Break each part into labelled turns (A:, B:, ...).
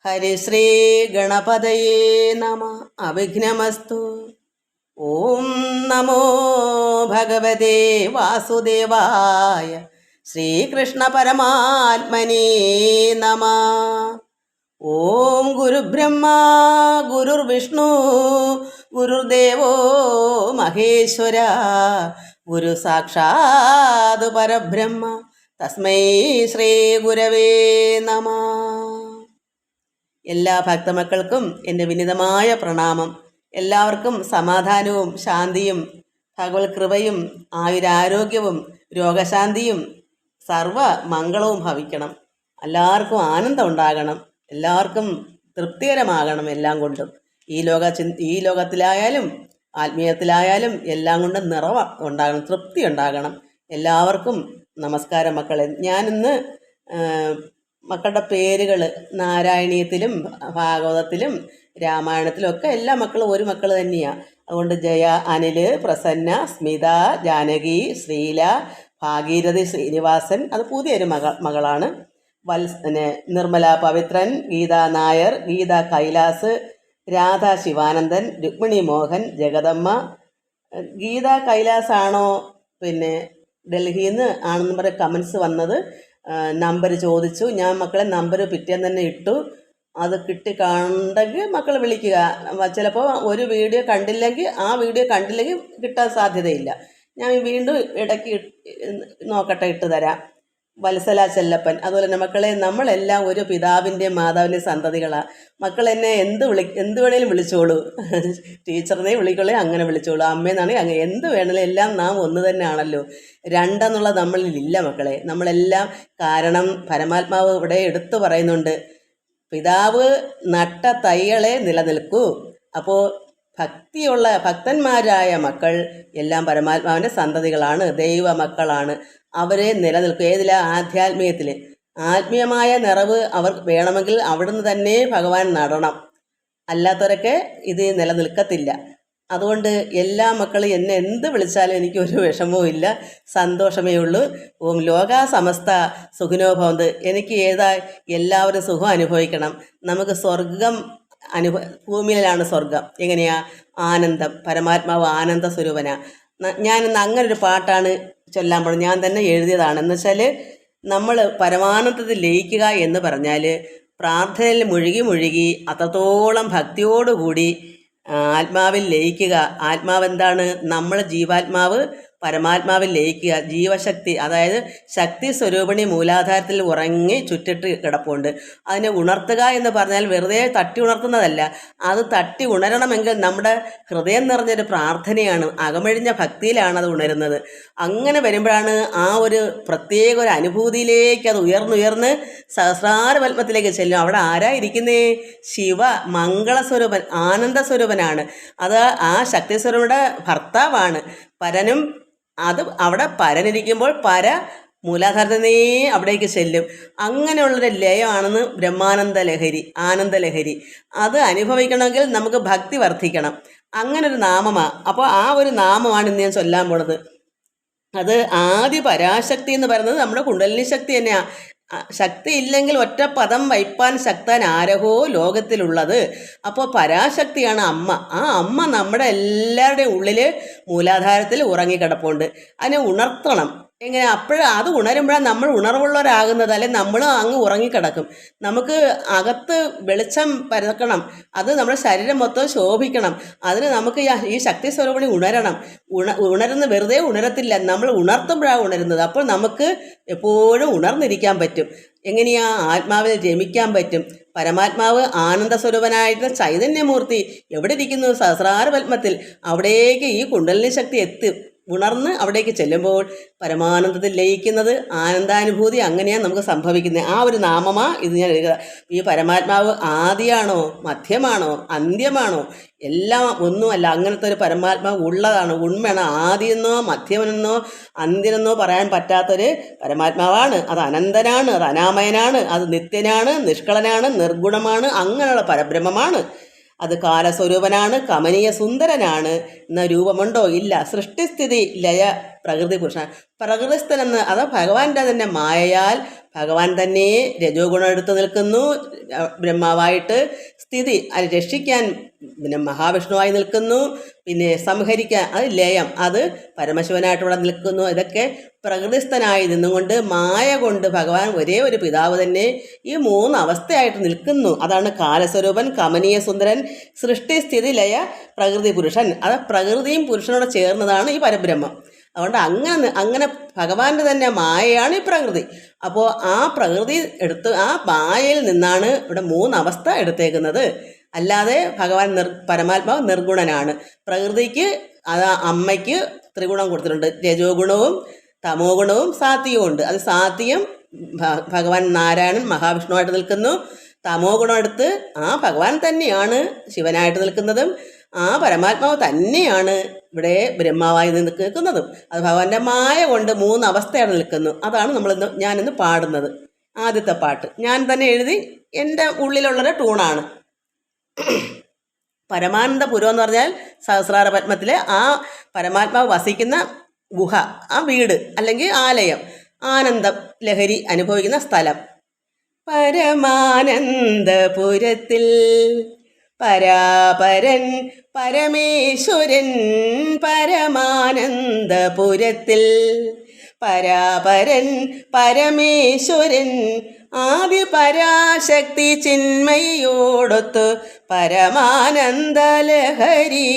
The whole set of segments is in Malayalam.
A: ഹരിശ്രീ ഗണപതയേ നമ. അവിഘ്നമസ്തു. ഓം നമോ ഭഗവതേ വാസുദേവായ. ശ്രീകൃഷ്ണ പരമാത്മനേ നമ. ഓം ഗുരുബ്രഹ്മ ഗുരുർവിഷ്ണു ഗുരുദേവോ മഹേശ്വര. ഗുരു സാക്ഷാത് പരബ്രഹ്മ തസ്മൈ ശ്രീ ഗുരവേ നമ. എല്ലാ ഭക്തമക്കൾക്കും എൻ്റെ വിനീതമായ പ്രണാമം. എല്ലാവർക്കും സമാധാനവും ശാന്തിയും ഭഗവത് കൃപയും ആയുരാരോഗ്യവും രോഗശാന്തിയും സർവ മംഗളവും ഭവിക്കണം. എല്ലാവർക്കും ആനന്ദം ഉണ്ടാകണം, എല്ലാവർക്കും തൃപ്തികരമാകണം. എല്ലാം കൊണ്ടും ഈ ലോകത്തിലായാലും ആത്മീയത്തിലായാലും എല്ലാം കൊണ്ടും നിറവ ഉണ്ടാകണം, തൃപ്തി ഉണ്ടാകണം. എല്ലാവർക്കും നമസ്കാരം മക്കളെ. ഞാനിന്ന് മക്കളുടെ പേരുകൾ നാരായണീയത്തിലും ഭാഗവതത്തിലും രാമായണത്തിലും ഒക്കെ എല്ലാ മക്കളും ഒരു മക്കൾ തന്നെയാണ്. അതുകൊണ്ട് ജയ, അനിൽ, പ്രസന്ന, സ്മിത, ജാനകി, ശ്രീല, ഭാഗീരഥി, ശ്രീനിവാസൻ അത് പുതിയൊരു മകളാണ്. നിർമ്മല പവിത്രൻ, ഗീത നായർ, ഗീത കൈലാസ്, രാധ ശിവാനന്ദൻ, രുക്മിണി മോഹൻ, ജഗദമ്മ. ഗീത കൈലാസാണോ പിന്നെ ഡൽഹിയിൽ നിന്ന് ആണെന്ന് പറഞ്ഞ കമൻസ് വന്നത്. നമ്പർ ചോദിച്ചു. ഞാൻ മക്കളെ നമ്പർ പിറ്റേന്ന് തന്നെ ഇട്ടു. അത് കിട്ടി കണ്ടെങ്കിൽ മക്കൾ വിളിക്കുക. ചിലപ്പോൾ ഒരു വീഡിയോ കണ്ടില്ലെങ്കിൽ കിട്ടാൻ സാധ്യതയില്ല. ഞാൻ വീണ്ടും ഇടയ്ക്ക് നോക്കട്ടെ, ഇട്ട് തരാം. വത്സല ചെല്ലപ്പൻ. അതുപോലെ തന്നെ മക്കളെ, നമ്മളെല്ലാം ഒരു പിതാവിൻ്റെ മാതാവിൻ്റെ സന്തതികളാണ്. മക്കൾ എന്നെ എന്ത് വേണേലും വിളിച്ചോളൂ. ടീച്ചറിനെ വിളിക്കോളേ, അങ്ങനെ വിളിച്ചോളൂ. അമ്മയെന്നാണെങ്കിൽ അങ്ങനെ എന്ത് വേണേലും എല്ലാം നാം ഒന്ന് തന്നെ ആണല്ലോ. രണ്ടെന്നുള്ളത് നമ്മളിലില്ല മക്കളെ. നമ്മളെല്ലാം കാരണം പരമാത്മാവ് ഇവിടെ എടുത്തു പറയുന്നുണ്ട്, പിതാവ് നട്ട തൈകളെ നിലനിൽക്കൂ. അപ്പോൾ ഭക്തിയുള്ള ഭക്തന്മാരായ മക്കൾ എല്ലാം പരമാത്മാവിൻ്റെ സന്തതികളാണ്, ദൈവ മക്കളാണ്. അവരെ നിലനിൽക്കും. ആധ്യാത്മികത്തിൽ ആത്മീയമായ നിറവ് അവർ വേണമെങ്കിൽ അവിടുന്ന് തന്നെ ഭഗവാൻ നടണം. അല്ലാത്തവരൊക്കെ ഇത് നിലനിൽക്കത്തില്ല. അതുകൊണ്ട് എല്ലാ മക്കളും എന്നെ എന്ത് വിളിച്ചാലും എനിക്കൊരു വിഷമവും ഇല്ല, സന്തോഷമേ ഉള്ളൂ. ഓം ലോകാ സമസ്ത സുഖിനോ ഭവന്തു. എനിക്ക് എല്ലാവരും സുഖം അനുഭവിക്കണം. നമുക്ക് സ്വർഗം ഭൂമിയിലാണ് സ്വർഗം. എങ്ങനെയാ? ആനന്ദം. പരമാത്മാവ് ആനന്ദ സ്വരൂപന. ഞാനിന്ന് അങ്ങനൊരു പാട്ടാണ് ചൊല്ലാൻ പോകുന്നത്. ഞാൻ തന്നെ എഴുതിയതാണ്. എന്ന് വെച്ചാൽ നമ്മൾ പരമാനന്ദത്തിൽ ലയിക്കുക എന്ന് പറഞ്ഞാൽ പ്രാർത്ഥനയിൽ മുഴുകി അത്രത്തോളം ഭക്തിയോടുകൂടി ആത്മാവിൽ ലയിക്കുക. ആത്മാവ് എന്താണ്? നമ്മൾ ജീവാത്മാവ് പരമാത്മാവിൽ ലയിക്കുക. ജീവശക്തി, അതായത് ശക്തി സ്വരൂപിണി മൂലാധാരത്തിൽ ഉറങ്ങി ചുറ്റിട്ട് കിടപ്പുണ്ട്. അതിനെ ഉണർത്തുക എന്ന് പറഞ്ഞാൽ വെറുതെ തട്ടി ഉണർത്തുന്നതല്ല. അത് തട്ടി ഉണരണമെങ്കിൽ നമ്മുടെ ഹൃദയം നിറഞ്ഞൊരു പ്രാർത്ഥനയാണ്, അകമഴിഞ്ഞ ഭക്തിയിലാണ് അത് ഉണരുന്നത്. അങ്ങനെ വരുമ്പോഴാണ് ആ ഒരു പ്രത്യേക ഒരു അനുഭൂതിയിലേക്ക് അത് ഉയർന്നുയർന്ന് സഹസ്രാര പത്മത്തിലേക്ക് ചെല്ലും. അവിടെ ആരായിരിക്കുന്നേ? ശിവ മംഗളസ്വരൂപൻ, ആനന്ദസ്വരൂപനാണ്. അത് ആ ശക്തി സ്വരൂപയുടെ ഭർത്താവാണ്. പരനും അത് അവിടെ പരനിരിക്കുമ്പോൾ പര മൂലാധാരത്തിനേ അവിടേക്ക് ചെല്ലും. അങ്ങനെയുള്ളൊരു ലയമാണെന്ന് ബ്രഹ്മാനന്ദ ലഹരി, ആനന്ദലഹരി. അത് അനുഭവിക്കണമെങ്കിൽ നമുക്ക് ഭക്തി വർദ്ധിക്കണം. അങ്ങനൊരു നാമമാണ്. അപ്പോൾ ആ ഒരു നാമമാണ് ഇന്ന് ഞാൻ ചൊല്ലാൻ പോണത്. അത് ആദി പരാശക്തി എന്ന് പറയുന്നത് നമ്മുടെ കുണ്ടലിനി ശക്തി തന്നെയാണ്. ശക്തി ഇല്ലെങ്കിൽ ഒറ്റ പദം വയ്പ്പാൻ ശക്തൻ ആരഹോ ലോകത്തിലുള്ളത്. അപ്പോൾ പരാശക്തിയാണ് അമ്മ. ആ അമ്മ നമ്മുടെ എല്ലാവരുടെയും ഉള്ളിൽ മൂലാധാരത്തിൽ ഉറങ്ങിക്കിടപ്പുണ്ട്. അതിനെ ഉണർത്തണം. എങ്ങനെ? അത് ഉണരുമ്പോഴാണ് നമ്മൾ ഉണർവുള്ളവരാകുന്നത്. അല്ലെങ്കിൽ നമ്മൾ അങ്ങ് ഉറങ്ങിക്കിടക്കും. നമുക്ക് അകത്ത് വെളിച്ചം പരക്കണം. അത് നമ്മുടെ ശരീരം മൊത്തം ശോഭിക്കണം. അതിന് നമുക്ക് ഈ ശക്തി സ്വരൂപിണി ഉണരണം. ഉണരുന്ന വെറുതെ ഉണരത്തില്ല, നമ്മൾ ഉണർത്തുമ്പോഴാണ് ഉണരുന്നത്. അപ്പോൾ നമുക്ക് എപ്പോഴും ഉണർന്നിരിക്കാൻ പറ്റും. എങ്ങനെയാ? ആത്മാവിൽ രമിക്കാൻ പറ്റും. പരമാത്മാവ് ആനന്ദ സ്വരൂപനായിട്ടുള്ള ചൈതന്യമൂർത്തി എവിടെ ഇരിക്കുന്നു? സഹസ്രാര പത്മത്തിൽ. അവിടേക്ക് ഈ കുണ്ടലിനി ശക്തി ഉണർന്ന് അവിടേക്ക് ചെല്ലുമ്പോൾ പരമാനന്ദത്തിൽ ലയിക്കുന്നത്, ആനന്ദാനുഭൂതി അങ്ങനെയാണ് നമുക്ക് സംഭവിക്കുന്നത്. ആ ഒരു നാമമാ ഇത് ഞാൻ എഴുതുക. ഈ പരമാത്മാവ് ആദിയാണോ, മധ്യമാണോ, അന്ത്യമാണോ? എല്ലാം ഒന്നുമല്ല. അങ്ങനത്തെ ഒരു പരമാത്മാവ് ഉള്ളതാണ്, ഉണ്മയാണ്. ആദിയെന്നോ മധ്യമെന്നോ അന്ത്യനെന്നോ പറയാൻ പറ്റാത്തൊരു പരമാത്മാവാണ്. അത് അനന്തനാണ്, അത് അനാമയനാണ്, അത് നിത്യനാണ്, നിഷ്കളനാണ്, നിർഗുണമാണ്. അങ്ങനെയുള്ള പരബ്രഹ്മമാണ്. അത് കാലസ്വരൂപനാണ്, കമനീയ സുന്ദരനാണ്. എന്ന രൂപമുണ്ടോ? ഇല്ല. സൃഷ്ടിസ്ഥിതി ലയ പ്രകൃതി പുരുഷൻ. പ്രകൃതിസ്ഥനെന്ന് അത് ഭഗവാന്റെ തന്നെ മായയാൽ ഭഗവാൻ തന്നെ രജോ ഗുണം എടുത്ത് നിൽക്കുന്നു, ബ്രഹ്മാവായിട്ട് സ്ഥിതി അത് രക്ഷിക്കാൻ പിന്നെ മഹാവിഷ്ണുവായി നിൽക്കുന്നു, പിന്നെ സംഹരിക്കാൻ അത് ലയം അത് പരമശിവനായിട്ടിവിടെ നിൽക്കുന്നു. ഇതൊക്കെ പ്രകൃതിസ്ഥനായി നിന്നുകൊണ്ട് മായ കൊണ്ട് ഭഗവാൻ ഒരേ ഒരു പിതാവ് തന്നെ ഈ 3 അവസ്ഥയായിട്ട് നിൽക്കുന്നു. അതാണ് കാലസ്വരൂപൻ, കമനീയ സുന്ദരൻ, സൃഷ്ടിസ്ഥിതി ലയ പ്രകൃതി പുരുഷൻ. അത് പ്രകൃതിയും പുരുഷനോട് ചേർന്നതാണ് ഈ പരബ്രഹ്മം. അതുകൊണ്ട് അങ്ങനെ ഭഗവാന്റെ തന്നെ മായയാണ് ഈ പ്രകൃതി. അപ്പോൾ ആ പ്രകൃതി എടുത്ത് ആ മായയിൽ നിന്നാണ് ഇവിടെ 3 അവസ്ഥ എടുത്തേക്കുന്നത്. അല്ലാതെ ഭഗവാൻ പരമാത്മാവ് നിർഗുണനാണ്. പ്രകൃതിക്ക് അത് അമ്മയ്ക്ക് ത്രിഗുണം കൊടുത്തിട്ടുണ്ട്, രജോ ഗുണവും തമോ ഗുണവും സാത്വികവും ഉണ്ട്. അത് സാത്വികം ഭഗവാൻ നാരായണൻ മഹാവിഷ്ണുവായിട്ട് നിൽക്കുന്നു. തമോ ഗുണം എടുത്ത് ആ ഭഗവാൻ തന്നെയാണ് ശിവനായിട്ട് നിൽക്കുന്നതും ആ പരമാത്മാവ് തന്നെയാണ് ഇവിടെ ബ്രഹ്മാവായി നിൽക്കുന്നതും. അത് ഭഗവാന്റെ മായ കൊണ്ട് 3 അവസ്ഥയാണ് നിൽക്കുന്നു. അതാണ് ഞാനിന്ന് പാടുന്നത്. ആദ്യത്തെ പാട്ട് ഞാൻ തന്നെ എഴുതി എൻ്റെ ഉള്ളിലുള്ളൊരു ടൂണാണ്. പരമാനന്ദപുരം എന്ന് പറഞ്ഞാൽ സഹസ്രാര പത്മത്തിലെ ആ പരമാത്മാവ് വസിക്കുന്ന ഗുഹ, ആ വീട് അല്ലെങ്കിൽ ആലയം, ആനന്ദം ലഹരി അനുഭവിക്കുന്ന സ്ഥലം. പരമാനന്ദപുരത്തിൽ പരാപരൻ പരമേശ്വരൻ, പരമാനന്ദപുരത്തിൽ പരാപരൻ പരമേശ്വരൻ, ആദി പരാശക്തി ചിന്മയോടൊത്ത് പരമാനന്ദ ലഹരി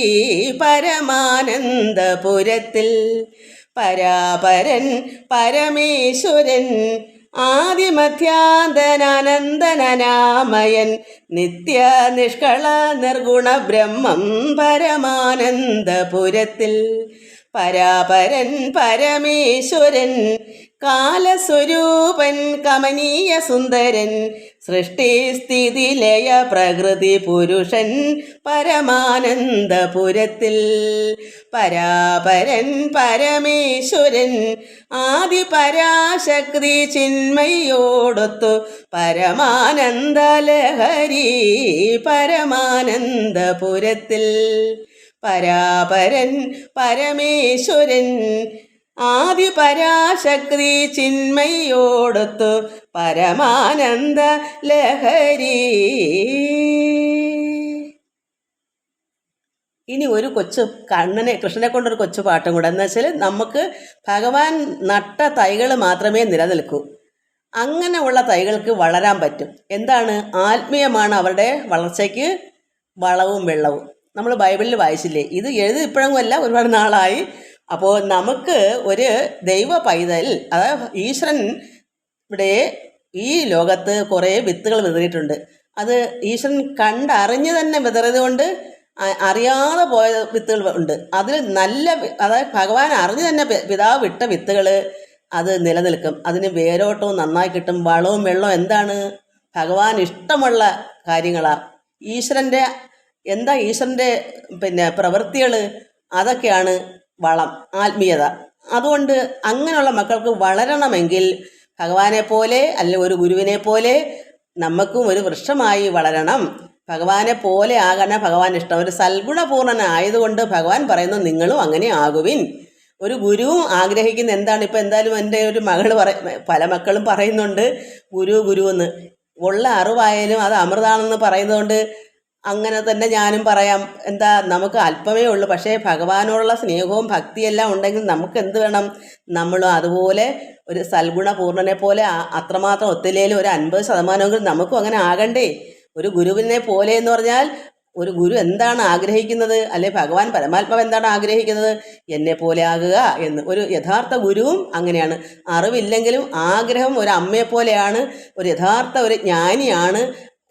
A: പരമാനന്ദപുരത്തിൽ. പരാപരൻ പരമേശ്വരൻ ആദിമധ്യാന്തനാനന്ദനാമയൻ, നിത്യ നിഷ്കള നിർഗുണ ബ്രഹ്മം പരമാനന്ദപുരത്തിൽ. പരാപരൻ പരമേശ്വരൻ കാലസ്വരൂപൻ കമനീയ സുന്ദരൻ, സൃഷ്ടിസ്ഥിതി ലയ പ്രകൃതി പുരുഷൻ പരമാനന്ദപുരത്തിൽ. പരാപരൻ പരമേശ്വരൻ ആദി പരാശക്തി ചിന്മയോടൊത്തു പരമാനന്ദ ലഹരി പരമാനന്ദപുരത്തിൽ. പരാപരൻ പരമേശ്വരൻ ആദി പരാശക്തി ചിന്മയോടൊത്തു പരമാനന്ദ ലഹരി. ഇനി ഒരു കൊച്ചു കൃഷ്ണനെ കൊണ്ടൊരു കൊച്ചു പാട്ടും കൂടെ. എന്ന് വെച്ചാൽ നമുക്ക് ഭഗവാൻ നട്ട തൈകൾ മാത്രമേ നിലനിൽക്കൂ. അങ്ങനെയുള്ള തൈകൾക്ക് വളരാൻ പറ്റും. എന്താണ്? ആത്മീയമാണ് അവരുടെ വളർച്ചയ്ക്ക് വളവും വെള്ളവും. നമ്മൾ ബൈബിളിൽ വായിച്ചില്ലേ? ഇത് എഴുതി ഇപ്പോഴൊന്നുമല്ല, ഒരുപാട് നാളായി. അപ്പോൾ നമുക്ക് ഒരു ദൈവ പൈതൽ, അതായത് ഈശ്വരൻ ഇവിടെ ഈ ലോകത്ത് കുറേ വിത്തുകൾ വിതറിയിട്ടുണ്ട്. അത് ഈശ്വരൻ കണ്ടറിഞ്ഞ് തന്നെ വിതറിയത് കൊണ്ട് അറിയാതെ പോയ വിത്തുകൾ ഉണ്ട്. അതിൽ അതായത് ഭഗവാൻ അറിഞ്ഞ് തന്നെ പിതാവ് വിട്ട വിത്തുകൾ അത് നിലനിൽക്കും. അതിന് വേരോട്ടവും നന്നായി കിട്ടും. വളവും വെള്ളവും എന്താണ്? ഭഗവാൻ ഇഷ്ടമുള്ള കാര്യങ്ങളാണ്. ഈശ്വരൻ്റെ പ്രവൃത്തികൾ, അതൊക്കെയാണ് വളം, ആത്മീയത. അതുകൊണ്ട് അങ്ങനെയുള്ള മക്കൾക്ക് വളരണമെങ്കിൽ ഭഗവാനെ പോലെ അല്ലെങ്കിൽ ഒരു ഗുരുവിനെ പോലെ നമുക്കും ഒരു വൃക്ഷമായി വളരണം. ഭഗവാനെ പോലെ ആകാൻ ഭഗവാൻ ഇഷ്ടം. ഒരു സൽഗുണപൂർണ്ണനായതുകൊണ്ട് ഭഗവാൻ പറയുന്നു നിങ്ങളും അങ്ങനെ ആകുവിൻ. ഒരു ഗുരുവും ആഗ്രഹിക്കുന്ന എന്താണ്? ഇപ്പം എന്തായാലും എൻ്റെ ഒരു മകൾ പല മക്കളും പറയുന്നുണ്ട് ഗുരു എന്ന്. ഉള്ള അറിവായാലും അത് അമൃതാണെന്ന് പറയുന്നതുകൊണ്ട് അങ്ങനെ തന്നെ ഞാനും പറയാം. എന്താ, നമുക്ക് അല്പമേ ഉള്ളൂ, പക്ഷേ ഭഗവാനോടുള്ള സ്നേഹവും ഭക്തിയെല്ലാം ഉണ്ടെങ്കിൽ നമുക്ക് എന്ത് വേണം? നമ്മളും അതുപോലെ ഒരു സൽഗുണപൂർണ്ണനെ പോലെ അത്രമാത്രം ഒത്തില്ലേലും ഒരു 50% നമുക്കും അങ്ങനെ ആകണ്ടേ? ഒരു ഗുരുവിനെ പോലെ എന്ന് പറഞ്ഞാൽ ഒരു ഗുരു എന്താണ് ആഗ്രഹിക്കുന്നത്? അല്ലെ ഭഗവാൻ പരമാത്മാവ് എന്താണ് ആഗ്രഹിക്കുന്നത്? എന്നെ പോലെ ആകുക എന്ന്. ഒരു യഥാർത്ഥ ഗുരുവും അങ്ങനെയാണ്. അറിവില്ലെങ്കിലും ആഗ്രഹം ഒരു അമ്മയെപ്പോലെയാണ്. ഒരു യഥാർത്ഥ ഒരു ജ്ഞാനിയാണ്.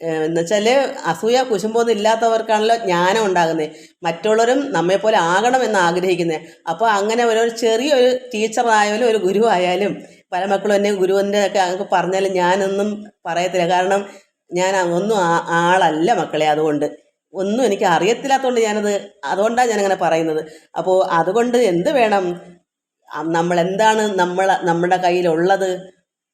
A: എന്നുവെച്ചാൽ അസൂയ കുശുമ്പൊന്നും ഇല്ലാത്തവർക്കാണല്ലോ ജ്ഞാനം ഉണ്ടാകുന്നത്. മറ്റുള്ളവരും നമ്മെപ്പോലെ ആകണമെന്ന് ആഗ്രഹിക്കുന്നത്. അപ്പോൾ അങ്ങനെ ഒരു ചെറിയൊരു ടീച്ചറായാലും ഒരു ഗുരു ആയാലും, പല മക്കളും എന്നെ ഗുരുവിൻ്റെ ഒക്കെ അങ്ങ് പറഞ്ഞാലും ഞാനൊന്നും പറയത്തില്ല. കാരണം ഞാൻ ഒന്നും ആളല്ല മക്കളെ. അതുകൊണ്ട് ഒന്നും എനിക്ക് അറിയത്തില്ലാത്തതുകൊണ്ട് അതുകൊണ്ടാണ് ഞാനങ്ങനെ പറയുന്നത്. അപ്പോൾ അതുകൊണ്ട് എന്ത് വേണം? നമ്മളെന്താണ് നമ്മുടെ കയ്യിലുള്ളത്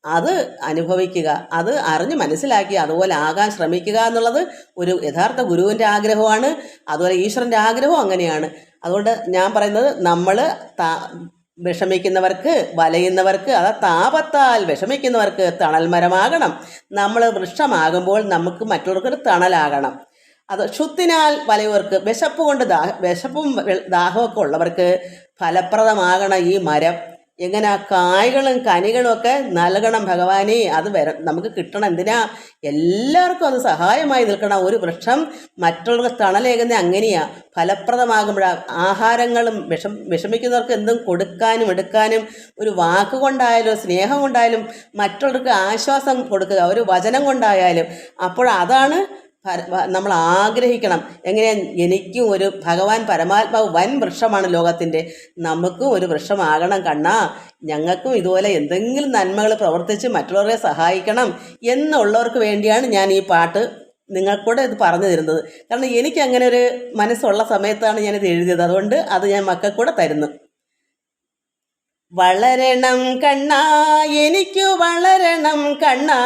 A: അത് അനുഭവിക്കുക, അത് അറിഞ്ഞ് മനസ്സിലാക്കി അതുപോലെ ആകാൻ ശ്രമിക്കുക എന്നുള്ളത് ഒരു യഥാർത്ഥ ഗുരുവിൻ്റെ ആഗ്രഹമാണ്. അതുപോലെ ഈശ്വരൻ്റെ ആഗ്രഹവും അങ്ങനെയാണ്. അതുകൊണ്ട് ഞാൻ പറയുന്നത് നമ്മൾ വിഷമിക്കുന്നവർക്ക്, വലയുന്നവർക്ക്, താപത്താൽ വിഷമിക്കുന്നവർക്ക് തണൽ മരമാകണം. നമ്മൾ വൃക്ഷമാകുമ്പോൾ നമുക്ക് മറ്റുള്ളവർക്കൊരു തണലാകണം. അത് ക്ഷുത്തിനാൽ വലയവർക്ക്, വിശപ്പും ദാഹമൊക്കെ ഉള്ളവർക്ക് ഫലപ്രദമാകണം ഈ മരം. എങ്ങനെ കായ്കളും കനികളും ഒക്കെ നൽകണം ഭഗവാനെ. അത് നമുക്ക് കിട്ടണം. എന്തിനാ? എല്ലാവർക്കും അത് സഹായമായി നിൽക്കണം. ഒരു വൃക്ഷം മറ്റുള്ളവർക്ക് തണലേകുന്ന അങ്ങനെയാ. ഫലപ്രദമാകുമ്പോഴാണ് ആഹാരങ്ങളും വിഷമിക്കുന്നവർക്ക് എന്തും കൊടുക്കാനും എടുക്കാനും, ഒരു വാക്കുകൊണ്ടായാലും സ്നേഹം കൊണ്ടായാലും മറ്റുള്ളവർക്ക് ആശ്വാസം കൊടുക്കുക, ഒരു വചനം കൊണ്ടായാലും. അപ്പോൾ അതാണ് നമ്മൾ ആഗ്രഹിക്കണം. എങ്ങനെയാ? എനിക്കും ഒരു ഭഗവാൻ പരമാത്മാവ് വൻ വൃക്ഷമാണ് ലോകത്തിൻ്റെ, നമുക്കും ഒരു വൃക്ഷമാകണം കണ്ണാ. ഞങ്ങൾക്കും ഇതുപോലെ എന്തെങ്കിലും നന്മകൾ പ്രവർത്തിച്ച് മറ്റുള്ളവരെ സഹായിക്കണം എന്നുള്ളവർക്ക് വേണ്ടിയാണ് ഞാൻ ഈ പാട്ട് നിങ്ങൾക്കൂടെ ഇത് പറഞ്ഞു തരുന്നത്. കാരണം എനിക്ക് അങ്ങനെ ഒരു മനസ്സുള്ള സമയത്താണ് ഞാനിത് എഴുതിയത്. അതുകൊണ്ട് അത് ഞാൻ മക്കൾക്കൂടെ തരുന്നു. വളരണം കണ്ണാ, എനിക്കു വളരണം കണ്ണാ,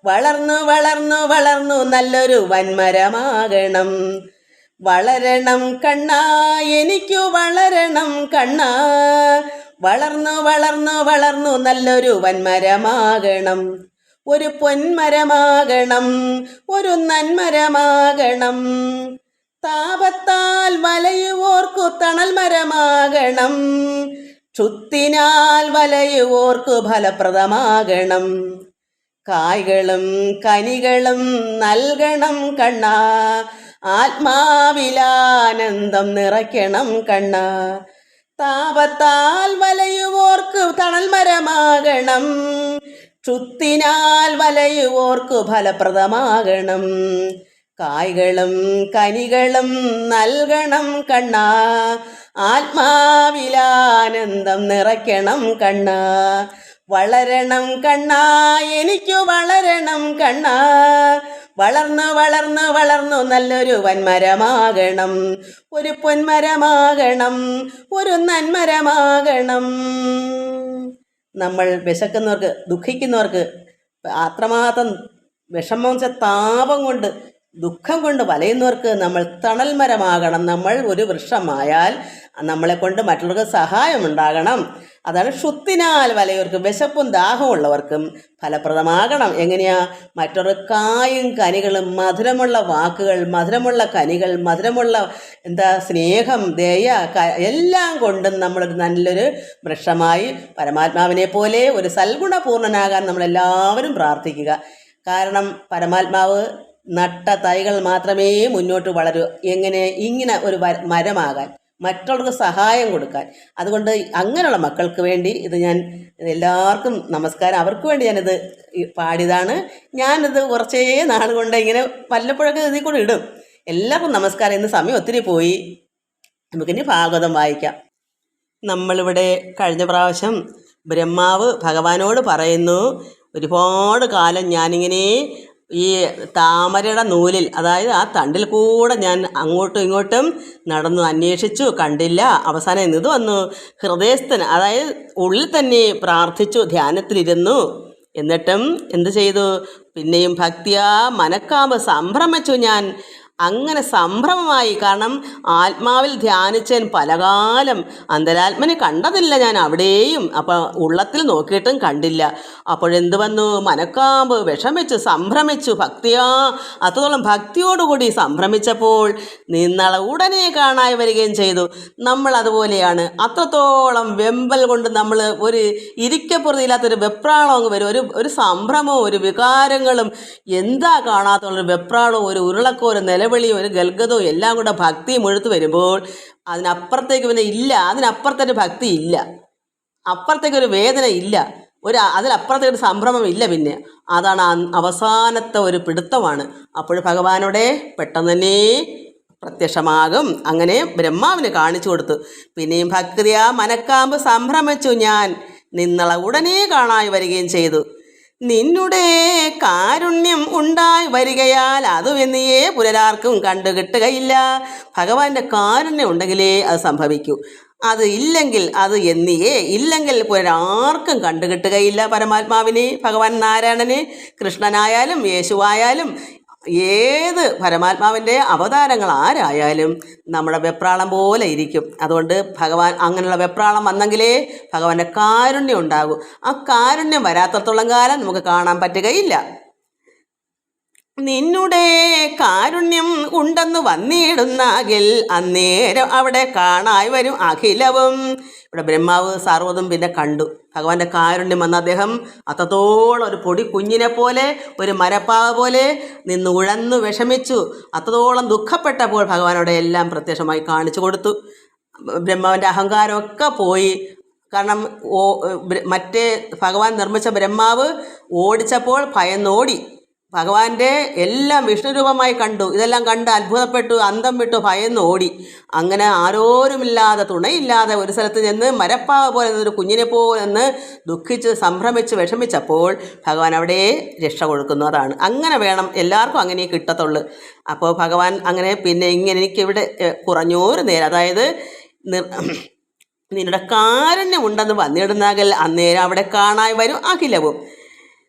A: വളർന്നു വളർന്നു വളർന്നു നല്ലൊരു വൻമരമാകണം. വളരണം കണ്ണാ, എനിക്കു വളരണം കണ്ണാ, വളർന്നു വളർന്നു വളർന്നു നല്ലൊരു വൻമരമാകണം. ഒരു പൊന്മരമാകണം, ഒരു നന്മരമാകണം. താപത്താൽ വലയുവോർക്കു തണൽ മരമാകണം. ക്ഷുത്തിനാൽ വലയുവോർക്കു ഫലപ്രദമാകണം. കായ്കളും കനികളും നൽകണം കണ്ണാ, ആത്മാവിലാനന്ദം നിറയ്ക്കണം കണ്ണാ. താപത്താൽ വലയുവോർക്ക് തണൽ മരമാകണം. ക്ഷുത്തിനാൽ വലയുവോർക്ക് ഫലപ്രദമാകണം. കായ്കളും കനികളും നൽകണം കണ്ണാ, ആത്മാവിലാനന്ദം നിറയ്ക്കണം കണ്ണാ. വളരണം കണ്ണാ, എനിക്കു വളരണം കണ്ണാ, വളർന്നു വളർന്നു വളർന്നു നല്ലൊരു വൻമരമാകണം. ഒരു പൊന്മരമാകണം, ഒരു നന്മരമാകണം. നമ്മൾ വിശക്കുന്നവർക്ക്, ദുഃഖിക്കുന്നവർക്ക്, അത്രമാത്രം വിഷമം താപം കൊണ്ട് ദുഃഖം കൊണ്ട് വലയുന്നവർക്ക് നമ്മൾ തണൽ മരമാകണം. നമ്മൾ ഒരു വൃക്ഷമായാൽ നമ്മളെ കൊണ്ട് മറ്റുള്ളവർക്ക് സഹായമുണ്ടാകണം. അതാണ് ക്ഷുത്തിനാൽ വലയവർക്കും, വിശപ്പും ദാഹമുള്ളവർക്കും ഫലപ്രദമാകണം. എങ്ങനെയാ? മറ്റൊരു കായും കനികളും, മധുരമുള്ള വാക്കുകൾ, മധുരമുള്ള കനികൾ, മധുരമുള്ള സ്നേഹം, ദയ എല്ലാം കൊണ്ടും നമ്മളൊരു നല്ലൊരു വൃക്ഷമായി പരമാത്മാവിനെ പോലെ ഒരു സൽഗുണപൂർണ്ണനാകാൻ നമ്മളെല്ലാവരും പ്രാർത്ഥിക്കുക. കാരണം പരമാത്മാവ് നട്ട തൈകൾ മാത്രമേ മുന്നോട്ട് വളരൂ. ഇങ്ങനെ ഒരു മരമാകാൻ, മറ്റുള്ളവർക്ക് സഹായം കൊടുക്കാൻ. അതുകൊണ്ട് അങ്ങനെയുള്ള മക്കൾക്ക് വേണ്ടി ഇത് ഞാൻ എല്ലാവർക്കും നമസ്കാരം, അവർക്ക് വേണ്ടി ഞാനിത് പാടിയതാണ്. ഞാനിത് കുറച്ചേ നാൾ കൊണ്ട് ഇങ്ങനെ വല്ലപ്പോഴൊക്കെ ഇതിൽ കൂടെ ഇടും. എല്ലാവർക്കും നമസ്കാരം. ഇന്ന് സമയം ഒത്തിരി പോയി, നമുക്കിനി ഭാഗവതം വായിക്കാം. നമ്മളിവിടെ കഴിഞ്ഞ പ്രാവശ്യം ബ്രഹ്മാവ് ഭഗവാനോട് പറയുന്നു, ഒരുപാട് കാലം ഞാനിങ്ങനെ ഈ താമരയുടെ നൂലിൽ, അതായത് ആ തണ്ടിൽ കൂടെ ഞാൻ അങ്ങോട്ടും ഇങ്ങോട്ടും നടന്നു അന്വേഷിച്ചു, കണ്ടില്ല. അവസാനം ഇത് വന്നു ഹൃദയസ്ഥൻ, അതായത് ഉള്ളിൽ തന്നെ പ്രാർത്ഥിച്ചു, ധ്യാനത്തിലിരുന്നു. എന്നിട്ടും എന്ത് ചെയ്തു? പിന്നെയും ഭക്തിയാ മനക്കാമ്പ് സംഭ്രമിച്ചു ഞാൻ. അങ്ങനെ സംഭ്രമമായി. കാരണം ആത്മാവിൽ ധ്യാനിച്ചൻ പലകാലം, അന്തരാത്മനെ കണ്ടതില്ല ഞാൻ അവിടെയും. അപ്പം ഉള്ളത്തിൽ നോക്കിയിട്ടും കണ്ടില്ല. അപ്പോഴെന്ത് വന്നു? മനക്കാമ്പ് വിഷമിച്ചു, സംഭ്രമിച്ചു. ഭക്തിയാ, അത്രത്തോളം ഭക്തിയോടുകൂടി സംഭ്രമിച്ചപ്പോൾ നിന്നള ഉടനെ കാണായി വരികയും ചെയ്തു. നമ്മൾ അതുപോലെയാണ്. അത്രത്തോളം വെമ്പൽ കൊണ്ട് നമ്മൾ ഒരു ഇരിക്കപ്പുറത്തില്ലാത്തൊരു വെപ്രാളം അങ്ങ് വരും. ഒരു സംഭ്രമവും ഒരു വികാരങ്ങളും, എന്താ കാണാത്തുള്ളൊരു വെപ്രാളവും ഒരു ഉരുളക്കോ ഒരു നിലവിളിയും ഒരു ഗൽഗതവും എല്ലാം കൂടെ ഭക്തി മുഴുത്ത് വരുമ്പോൾ അതിനപ്പുറത്തേക്ക് പിന്നെ ഇല്ല. അതിനപ്പുറത്തൊരു ഭക്തി ഇല്ല, അപ്പുറത്തേക്കൊരു വേദന ഇല്ല, അതിനപ്പുറത്തേക്കൊരു സംഭ്രമം ഇല്ല. പിന്നെ അതാണ് അവസാനത്തെ ഒരു പിടുത്തമാണ്. അപ്പോൾ ഭഗവാനോടെ പെട്ടെന്ന് തന്നെ പ്രത്യക്ഷമാകും. അങ്ങനെ ബ്രഹ്മാവിന് കാണിച്ചു കൊടുത്തു. പിന്നെയും ഭക്തിയാ മനക്കാമ്പ് സംഭ്രമിച്ചു ഞാൻ, നിന്നള ഉടനെ കാണായി വരികയും ചെയ്തു. നിന്നുടെ കാരുണ്യം ഉണ്ടായി വരികയാൽ അതുവെന്നിയേ പുനരാർക്കും കണ്ടു കിട്ടുകയില്ല. ഭഗവാന്റെ കാരുണ്യം ഉണ്ടെങ്കിലേ അത് സംഭവിക്കൂ. അത് ഇല്ലെങ്കിൽ, അത് എന്നിയേ ഇല്ലെങ്കിൽ പുനരാർക്കും കണ്ടുകിട്ടുകയില്ല പരമാത്മാവിനെ. ഭഗവാൻ നാരായണന്, കൃഷ്ണനായാലും യേശുവായാലും ഏത് പരമാത്മാവിൻ്റെ അവതാരങ്ങൾ ആരായാലും നമ്മുടെ വെപ്രാളം പോലെ ഇരിക്കും. അതുകൊണ്ട് ഭഗവാൻ അങ്ങനെയുള്ള വെപ്രാളം വന്നെങ്കിലേ ഭഗവാന്റെ കാരുണ്യം ഉണ്ടാകൂ. ആ കാരുണ്യം വരാത്തത്തോളം കാലം നമുക്ക് കാണാൻ പറ്റുകയില്ല. നിന്നുടെ കാരുണ്യം ഉണ്ടെന്ന് വന്നിടുന്നാകിൽ അന്നേരം അവിടെ കാണായി വരും അഖിലവും. ഇവിടെ ബ്രഹ്മാവ് സർവ്വതും പിന്നെ കണ്ടു. ഭഗവാന്റെ കാരുണ്യം വന്ന അദ്ദേഹം അത്രത്തോളം ഒരു പൊടി കുഞ്ഞിനെ പോലെ, ഒരു മരപ്പാവ പോലെ നിന്ന് ഉഴന്നു വിഷമിച്ചു. അത്രത്തോളം ദുഃഖപ്പെട്ടപ്പോൾ ഭഗവാനോടെ എല്ലാം പ്രത്യക്ഷമായി കാണിച്ചു കൊടുത്തു. ബ്രഹ്മാവിൻ്റെ അഹങ്കാരമൊക്കെ പോയി. കാരണം മറ്റേ ഭഗവാൻ നിർമ്മിച്ച ബ്രഹ്മാവ് ഓടിച്ചപ്പോൾ ഭയന്നോടി. ഭഗവാന്റെ എല്ലാം വിഷ്ണുരൂപമായി കണ്ടു. ഇതെല്ലാം കണ്ട് അത്ഭുതപ്പെട്ടു, അന്തം വിട്ടു, ഭയന്ന് ഓടി. അങ്ങനെ ആരോരുമില്ലാതെ, തുണയില്ലാതെ ഒരു സ്ഥലത്ത് നിന്ന് മരപ്പാവ പോലെ നിന്നൊരു കുഞ്ഞിനെ പോലെ നിന്ന് ദുഃഖിച്ച് സംഭ്രമിച്ച് വിഷമിച്ചപ്പോൾ ഭഗവാൻ അവിടെ രക്ഷ കൊടുക്കുന്നു. അതാണ്, അങ്ങനെ വേണം, എല്ലാവർക്കും അങ്ങനെ കിട്ടത്തുള്ളൂ. അപ്പോൾ ഭഗവാൻ അങ്ങനെ പിന്നെ ഇങ്ങനെ എനിക്കിവിടെ കുറഞ്ഞൊരു നേരം, അതായത് നിങ്ങളുടെ കാരുണ്യം ഉണ്ടെന്ന് വന്നിടുന്നാകൽ അന്നേരം അവിടെ കാണാൻ വരും അഖിലവും.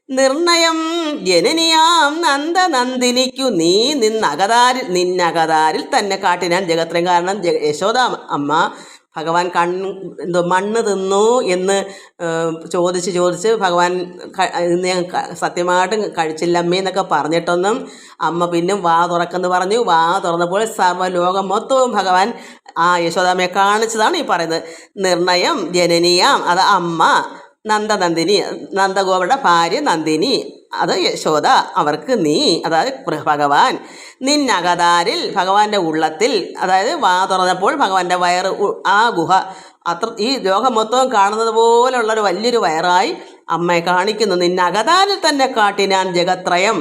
A: നിർണയം ജനനിയാം നന്ദനന്ദിനിക്കു നീ നിന്നകതാരിൽ തന്നെ കാട്ടിനാൻ ജഗത്രയം. കാരണം യശോദ അമ്മ ഭഗവാൻ മണ്ണ് തിന്നു എന്ന് ചോദിച്ച് ഭഗവാൻ ഞാൻ സത്യമായിട്ടും കഴിച്ചില്ല അമ്മേ എന്നൊക്കെ പറഞ്ഞിട്ടൊന്നും അമ്മ പിന്നെ വാ തുറക്കെന്ന് പറഞ്ഞു. വാ തുറന്നപ്പോൾ സർവ്വലോകം മൊത്തവും ഭഗവാൻ ആ യശോദാമ്മയെ കാണിച്ചതാണ് ഈ പറയുന്നത്. നിർണയം ജനനിയാം, അത് അമ്മ, നന്ദനന്ദിനി നന്ദഗോപരുടെ ഭാര്യ നന്ദിനി, അത് യശോദ, അവർക്ക് നീ, അതായത് ഭഗവാൻ, നിന്നകതാരിൽ ഭഗവാന്റെ ഉള്ളത്തിൽ, അതായത് വാ തുറന്നപ്പോൾ ഭഗവാന്റെ വയറ്, ആ ഗുഹ ഈ ലോകം മൊത്തവും കാണുന്നത് പോലുള്ളൊരു വലിയൊരു വയറായി അമ്മയെ കാണിക്കുന്നു. നിന്നകതാരിൽ തന്നെ കാട്ടിനാൻ ജഗത്രയം,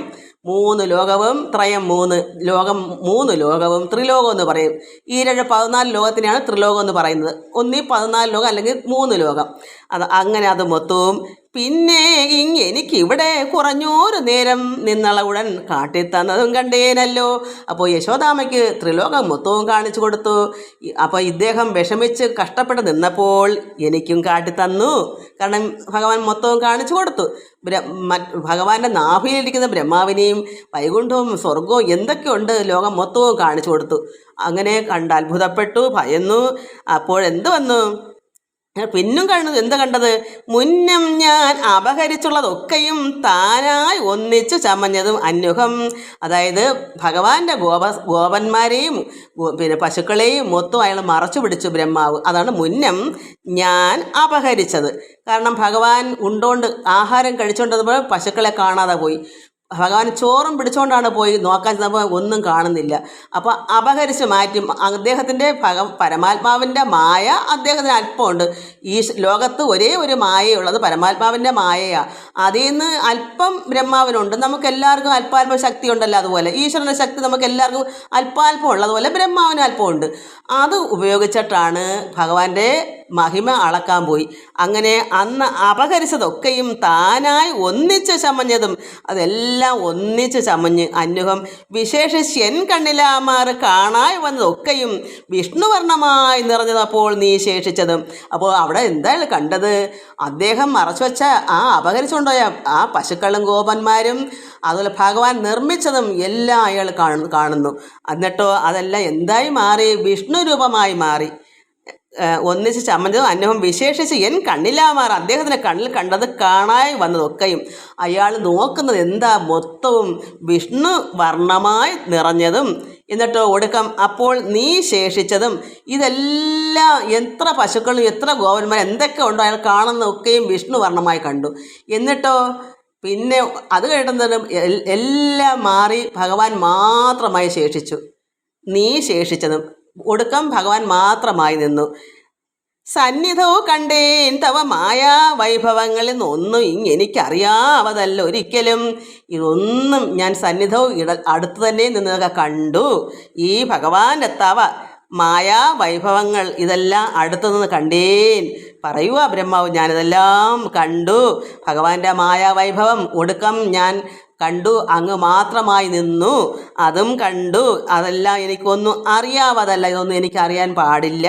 A: 3 ലോകവും, ത്രയം 3 ലോകം, 3 ലോകവും, ത്രിലോകം എന്ന് പറയും. ഈ 14 ലോകത്തിനെയാണ് ത്രിലോകം എന്ന് പറയുന്നത്. ഒന്നീ 14 ലോകം അല്ലെങ്കിൽ 3 ലോകം. അങ്ങനെ അത് മൊത്തവും. പിന്നെ എനിക്കിവിടെ കുറഞ്ഞൊരു നേരം നിന്നളവുടൻ കാട്ടിത്തന്നതും കണ്ടേനല്ലോ. അപ്പോൾ യശോദാമ്മയ്ക്ക് ത്രിലോകം മൊത്തവും കാണിച്ചു കൊടുത്തു. അപ്പോൾ ഇദ്ദേഹം വിഷമിച്ച് കഷ്ടപ്പെട്ട് നിന്നപ്പോൾ എനിക്കും കാട്ടിത്തന്നു. കാരണം ഭഗവാൻ മൊത്തവും കാണിച്ചു കൊടുത്തു. ഭഗവാന്റെ നാഭിയിലിരിക്കുന്ന ബ്രഹ്മാവിനെയും വൈകുണ്ഠവും സ്വർഗവും എന്തൊക്കെയുണ്ട് ലോകം മൊത്തവും കാണിച്ചു കൊടുത്തു. അങ്ങനെ കണ്ട് അത്ഭുതപ്പെട്ടു, ഭയന്നു. അപ്പോഴെന്ത് വന്നു? പിന്നും കണ്ടത് മുന്നം ഞാൻ അപഹരിച്ചുള്ളതൊക്കെയും താനായി ഒന്നിച്ചു ചമഞ്ഞതും അന്യുഹം. അതായത് ഭഗവാന്റെ ഗോപന്മാരെയും പിന്നെ പശുക്കളെയും മൊത്തം അയാൾ മറച്ചു പിടിച്ചു ബ്രഹ്മാവ്. അതാണ് മുന്നം ഞാൻ അപഹരിച്ചത്. കാരണം ഭഗവാൻ ആഹാരം കഴിച്ചുകൊണ്ടപ്പോൾ പശുക്കളെ കാണാതെ പോയി. ഭഗവാൻ ചോറും പിടിച്ചുകൊണ്ടാണ് പോയി നോക്കാൻ ചെന്നപ്പോൾ ഒന്നും കാണുന്നില്ല. അപ്പോൾ അപഹരിച്ച് മാറ്റി. അദ്ദേഹത്തിൻ്റെ പരമാത്മാവിൻ്റെ മായ അദ്ദേഹത്തിന് അല്പമുണ്ട്. ഈ ലോകത്ത് ഒരേ ഒരു മായയുള്ളത് പരമാത്മാവിൻ്റെ മായയാണ്. അതിൽ നിന്ന് അല്പം ബ്രഹ്മാവിനുണ്ട്. നമുക്കെല്ലാവർക്കും അല്പാൽപ ശക്തി ഉണ്ടല്ലോ. അതുപോലെ ഈശ്വരൻ്റെ ശക്തി നമുക്ക് എല്ലാവർക്കും അല്പാൽപം ഉള്ളതുപോലെ ബ്രഹ്മാവിന് അല്പമുണ്ട്. അത് ഉപയോഗിച്ചിട്ടാണ് ഭഗവാന്റെ മഹിമ അളക്കാൻ പോയി. അങ്ങനെ അന്ന് അപഹരിച്ചതൊക്കെയും താനായി ഒന്നിച്ച് ചമഞ്ഞതും അതെല്ലാം ഒന്നിച്ച് ചമഞ്ഞ് അന്യുഹം വിശേഷിച്ച് കണ്ണിലാമാർ കാണായി വന്നതൊക്കെയും വിഷ്ണുവർണ്ണമായി നിറഞ്ഞതപ്പോൾ നീ ശേഷിച്ചതും. അപ്പോൾ അവിടെ എന്തായാലും കണ്ടത്? അദ്ദേഹം മറച്ചു വെച്ച അപഹരിച്ചുകൊണ്ടുപോയ ആ പശുക്കളും ഗോപന്മാരും അതുപോലെ ഭഗവാൻ നിർമ്മിച്ചതും എല്ലാം അയാൾ കാണുന്നു. എന്നിട്ടോ അതെല്ലാം എന്തായി മാറി? വിഷ്ണു രൂപമായി മാറി. ഒന്നിച്ച് ചമഞ്ഞതും അന്യഹം വിശേഷിച്ച് കണ്ണിലാമാർ, അദ്ദേഹത്തിൻ്റെ കണ്ണിൽ കണ്ടത് കാണായി വന്നതൊക്കെയും അയാൾ നോക്കുന്നത് എന്താ? മൊത്തവും വിഷ്ണു വർണ്ണമായി നിറഞ്ഞതും. എന്നിട്ടോ ഒടുക്കം അപ്പോൾ നീ ശേഷിച്ചതും. ഇതെല്ലാം എത്ര പശുക്കളും എത്ര ഗോപന്മാരും എന്തൊക്കെ ഉണ്ടോ അയാൾ കാണുന്നതൊക്കെയും വിഷ്ണു വർണ്ണമായി കണ്ടു. എന്നിട്ടോ പിന്നെ അത് കേട്ടുന്നതും എല്ലാം മാറി ഭഗവാൻ മാത്രമായി ശേഷിച്ചു. നീ ശേഷിച്ചതും ഒടുക്കം ഭഗവാൻ മാത്രമായി നിന്നു. സന്നിധവും കണ്ടേൻ തവ മായാ വൈഭവങ്ങളിൽ നിന്നൊന്നും എനിക്കറിയാവതല്ല ഒരിക്കലും. ഇതൊന്നും ഞാൻ സന്നിധവും അടുത്ത് തന്നെ നിന്നതൊക്കെ കണ്ടു. ഈ ഭഗവാന്റെ തവ മായാ വൈഭവങ്ങൾ ഇതെല്ലാം അടുത്തു നിന്ന് കണ്ടേൻ. പറയുക ബ്രഹ്മാവ്, ഞാനിതെല്ലാം കണ്ടു. ഭഗവാന്റെ മായാ വൈഭവം ഒടുക്കം ഞാൻ കണ്ടു, അങ്ങ് മാത്രമായി നിന്നു, അതും കണ്ടു. അതെല്ലാം എനിക്കൊന്നും അറിയാവതല്ല, ഇതൊന്നും എനിക്കറിയാൻ പാടില്ല.